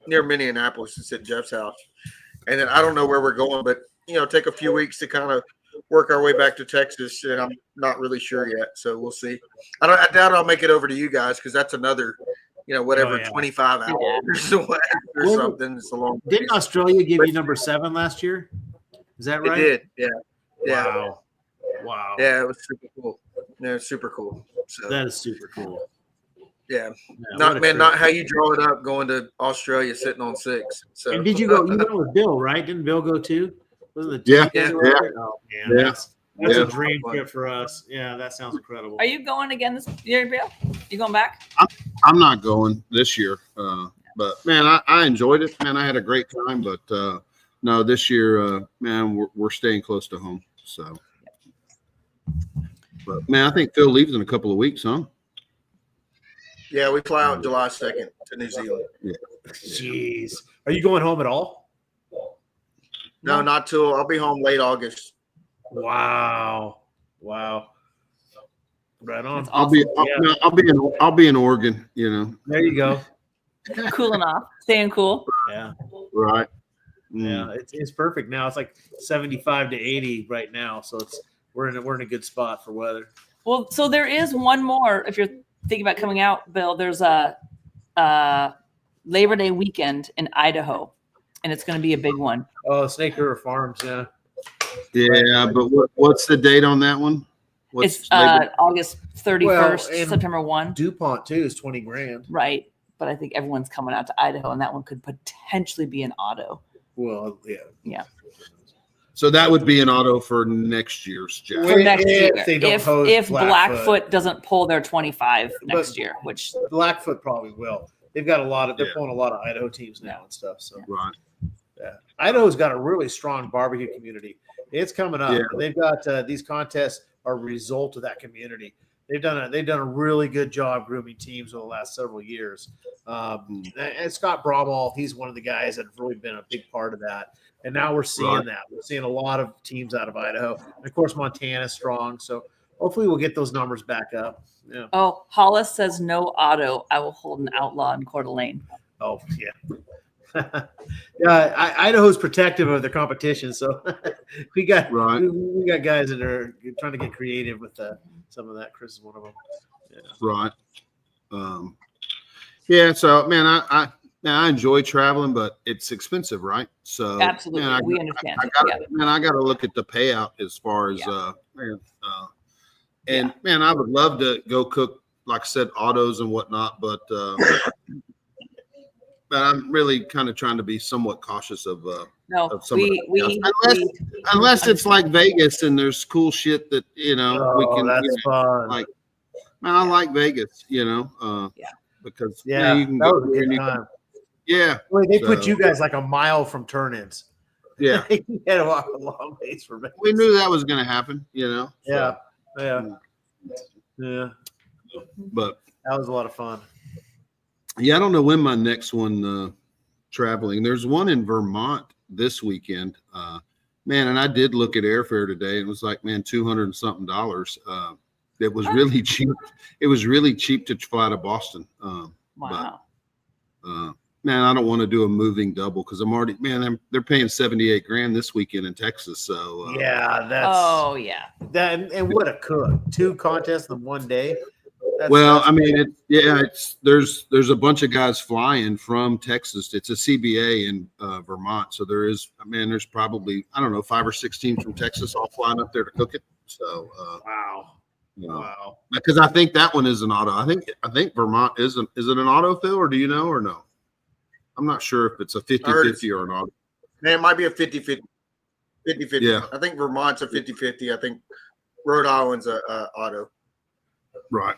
near Minneapolis. It's at Jeff's house. And then I don't know where we're going, but take a few weeks to kind of work our way back to Texas, and I'm not really sure yet. So we'll see. I doubt I'll make it over to you guys, because that's another, 25 hours or something. It's a long. Didn't Australia give you number 7 last year? Is that right? It did. Yeah. Wow. Yeah, it was super cool. Yeah, super cool. So that is super cool. Yeah, what a trip. not how you draw it up going to Australia sitting on 6. So And did you go? You went with Bill, right? Didn't Bill go too? Wasn't it? Yeah, yeah. Oh man, Yeah. that's Yeah. a dream trip for us. Yeah, that sounds incredible. Are you going again this year, Bill? You going back? I'm not going this year, but man, I enjoyed it. Man, I had a great time. But no, this year, man, we're staying close to home. So, but man, I think Phil leaves in a couple of weeks, huh? Yeah, we fly out July 2nd to New Zealand. Yeah. Jeez, are you going home at all? No, not till I'll be home late August. Wow. Right on. That's I'll be in Oregon. You know. There you go. Cooling off, staying cool. Yeah. Right. Yeah, it's perfect now. It's like 75 to 80 right now, so we're in a good spot for weather. Well, so there is one more. If you're thinking about coming out, Bill, there's a Labor Day weekend in Idaho, and it's going to be a big one. Oh, Snake River Farms, yeah. Yeah, but what's the date on that one? It's August 31st, Well, September 1. DuPont too is 20 grand. Right. But I think everyone's coming out to Idaho, and that one could potentially be an auto. Well, yeah. Yeah. So that would be an auto for next year's Jack. For next year. If they don't host If Blackfoot. Blackfoot doesn't pull their 25 next year, which Blackfoot probably will. They've got they're pulling a lot of Idaho teams now and stuff. So Right. yeah. Idaho's got a really strong barbecue community. It's coming up. Yeah. They've got these contests are a result of that community. They've done a really good job grooming teams over the last several years. And Scott Bromall, he's one of the guys that have really been a big part of that. And now we're seeing that. We're seeing a lot of teams out of Idaho. And of course, Montana's strong. So hopefully we'll get those numbers back up. Yeah. Oh, Hollis says no auto. I will hold an outlaw in Coeur d'Alene. Oh, yeah. Idaho's protective of their competition. So we got guys that are trying to get creative with some of that. Chris is one of them. Yeah. Right. Yeah. So, man, I enjoy traveling, but it's expensive, right? So, Absolutely, man, we understand. I got to look at the payout as far as man, I would love to go cook, like I said, autos and whatnot, but I'm really kind of trying to be somewhat cautious of some unless it's like Vegas and there's cool shit that we can. That's fun. Like, man, I like Vegas, because you can that go was a good time. Yeah. Well, they put you guys like a mile from turn-ins. Yeah. You had to walk a long ways for Vegas. We knew that was going to happen, Yeah. But that was a lot of fun. Yeah, I don't know when my next one traveling. There's one in Vermont this weekend. Man, and I did look at airfare today. It was like, man, $200 and something. It was really cheap. It was really cheap to fly to Boston. Wow. But, man, I don't want to do a moving double because they're paying 78 grand this weekend in Texas. So that and what a cook. 2 contests in one day. There's a bunch of guys flying from Texas. It's a CBA in Vermont. So there's probably, I don't know, 5 or 6 teams from Texas all flying up there to cook it. So, wow. Because I think that one is an auto. I think Vermont is it an auto, Phil, or do you know, or no? I'm not sure if it's a 50-50 or an auto. Man, it might be a 50-50. 50-50. Yeah. I think Vermont's a 50-50. I think Rhode Island's a auto. Right.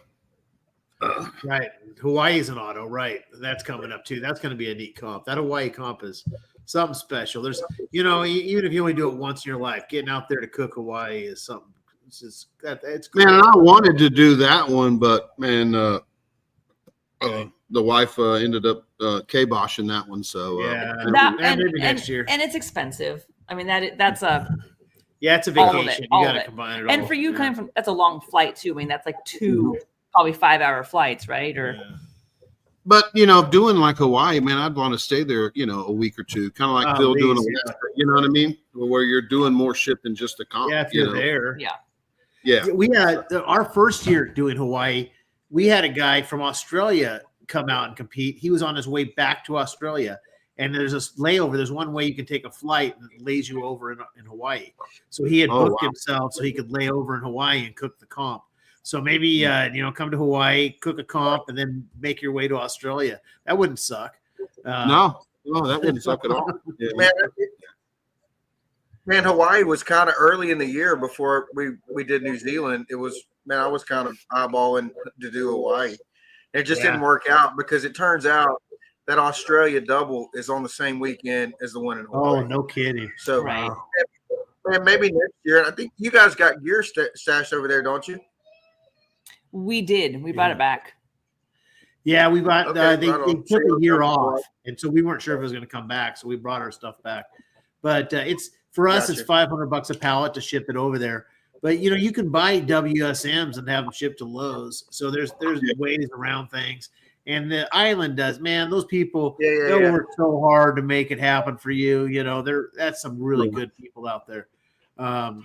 Right. Hawaii's an auto, right? That's coming up too. That's going to be a neat comp. That Hawaii comp is something special. There's, even if you only do it once in your life, getting out there to cook Hawaii is something. It's cool. Man, I wanted to do that one, but man, the wife ended up kiboshing that one. So maybe next year. And it's expensive. I mean, that's it's a vacation. You got to combine it all. And for you, coming from, that's a long flight too. I mean, that's like 2 probably 5-hour flights, right? But doing like Hawaii, man, I'd want to stay there, a week or two, kind of like Phil doing Alaska. You know what I mean? Where you're doing more shit than just a comp. Yeah, if you're there. Yeah. We had our first year doing Hawaii. We had a guy from Australia come out and compete. He was on his way back to Australia, and there's this layover. There's one way you can take a flight and it lays you over in Hawaii. So he had booked himself so he could lay over in Hawaii and cook the comp. So maybe come to Hawaii, cook a comp, and then make your way to Australia. That wouldn't suck. No, that wouldn't suck at all. Yeah. Man, Hawaii was kind of early in the year before we did New Zealand. It was, man, I was kind of eyeballing to do Hawaii. It just didn't work out because it turns out that Australia double is on the same weekend as the one in Hawaii. Oh, no kidding. So Right. man, maybe next year. I think you guys got gear stashed over there, don't you? We did. We brought it back. Yeah, we brought. Okay, they right on. took a year off, and so we weren't sure if it was going to come back. So we brought our stuff back. But it's for us, it's $500 a pallet to ship it over there. But you can buy WSMs and have them shipped to Lowe's. So there's ways around things. And the island does, man. Those people, they'll work so hard to make it happen for you. That's some really good people out there.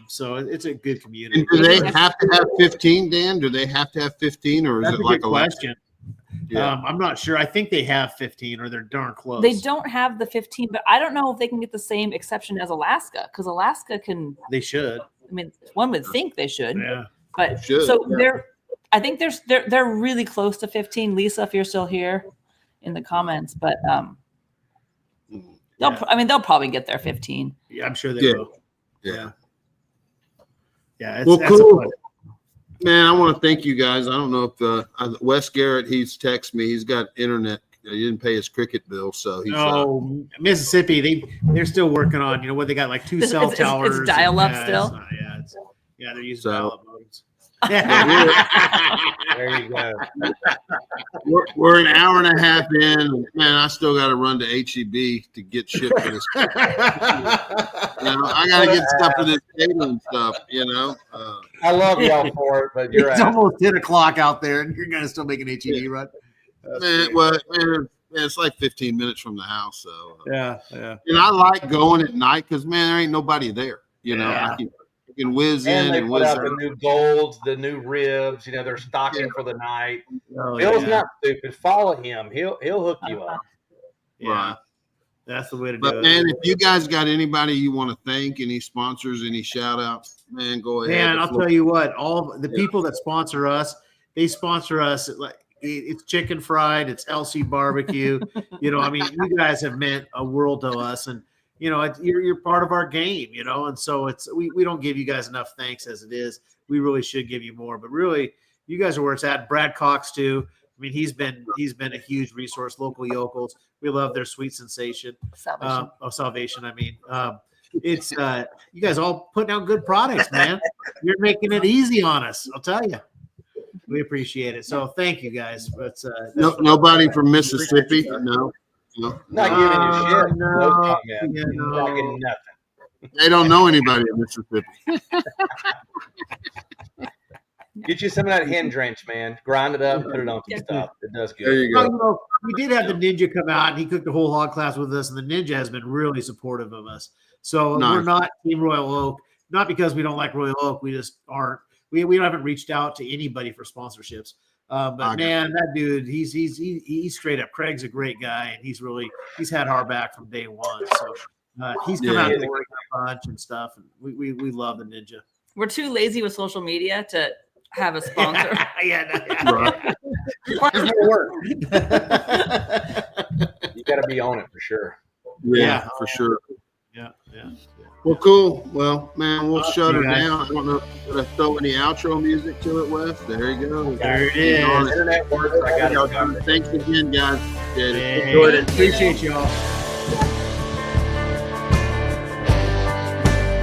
So it's a good community. And do they have to have 15, Dan? Do they have to have 15, or is That's it like a question? Yeah. I'm not sure. I think they have 15, or they're darn close. They don't have the 15, but I don't know if they can get the same exception as Alaska, because Alaska can. They should. I mean, one would think they should. Yeah. But Should, so I think they're really close to 15. Lisa, if you're still here in the comments, but they'll probably get their 15. Yeah, I'm sure they will. Yeah. Yeah. Well, cool. Man, I want to thank you guys. I don't know if Wes Garrett, he's texted me. He's got internet. He didn't pay his cricket bill, so he's. Mississippi, they're still working on. What they got, like 2 cell towers. It's dial up still. They're using dial up modes. There you go. We're an hour and a half in. Man, I still got to run to HEB to get shit for this. I got to get stuff for this data and stuff. I love y'all for it, but you're It's right. almost 10 o'clock out there, and you're gonna still make an HEB run. Man, it's like 15 minutes from the house. So Yeah. And I like going at night because there ain't nobody there. I can whiz And in they and put whiz out out. the new golds, the new ribs. They're stocking for the night. Oh, Bill's not stupid. Follow him. He'll hook you up. Yeah. Right. That's the way to do But it. man, if you guys got anybody you want to thank, any sponsors, any shout outs, man, go ahead. Man, I'll tell you what, all the people that sponsor us, they sponsor us like it's Chicken Fried, it's LC Barbecue. You guys have meant a world to us, and you're part of our game, and so we don't give you guys enough thanks as it is. We really should give you more, but really, you guys are where it's at. Brad Cox too. I mean, he's been a huge resource. Local Yokels, we love their sweet sensation. Salvation. I mean, it's you guys all putting out good products, man. You're making it easy on us. I'll tell you, we appreciate it. So thank you guys. But nobody from Mississippi, no. Not giving you shit. No, Not getting nothing. They don't know anybody in Mississippi. Get you some of that hen drench, man. Grind it up, put it on some stuff. It does good. There you go. Well, we did have the Ninja come out, and he cooked a whole hog class with us, and the Ninja has been really supportive of us. So we're not Team Royal Oak, not because we don't like Royal Oak. We just aren't. We haven't reached out to anybody for sponsorships. But man, that dude, he's straight up. Craig's a great guy, and he's had our back from day one. So he's come out and worked a bunch and stuff, and we love the Ninja. We're too lazy with social media to have a sponsor. Right. Requires more work. You got to be on it for sure. Yeah, for sure. Yeah. Well, cool. Well, man, we'll shut her down. I don't know if I throw any outro music to it, Wes. There you go. There it is. Internet works. I got it. Thanks again, guys. Hey, appreciate y'all.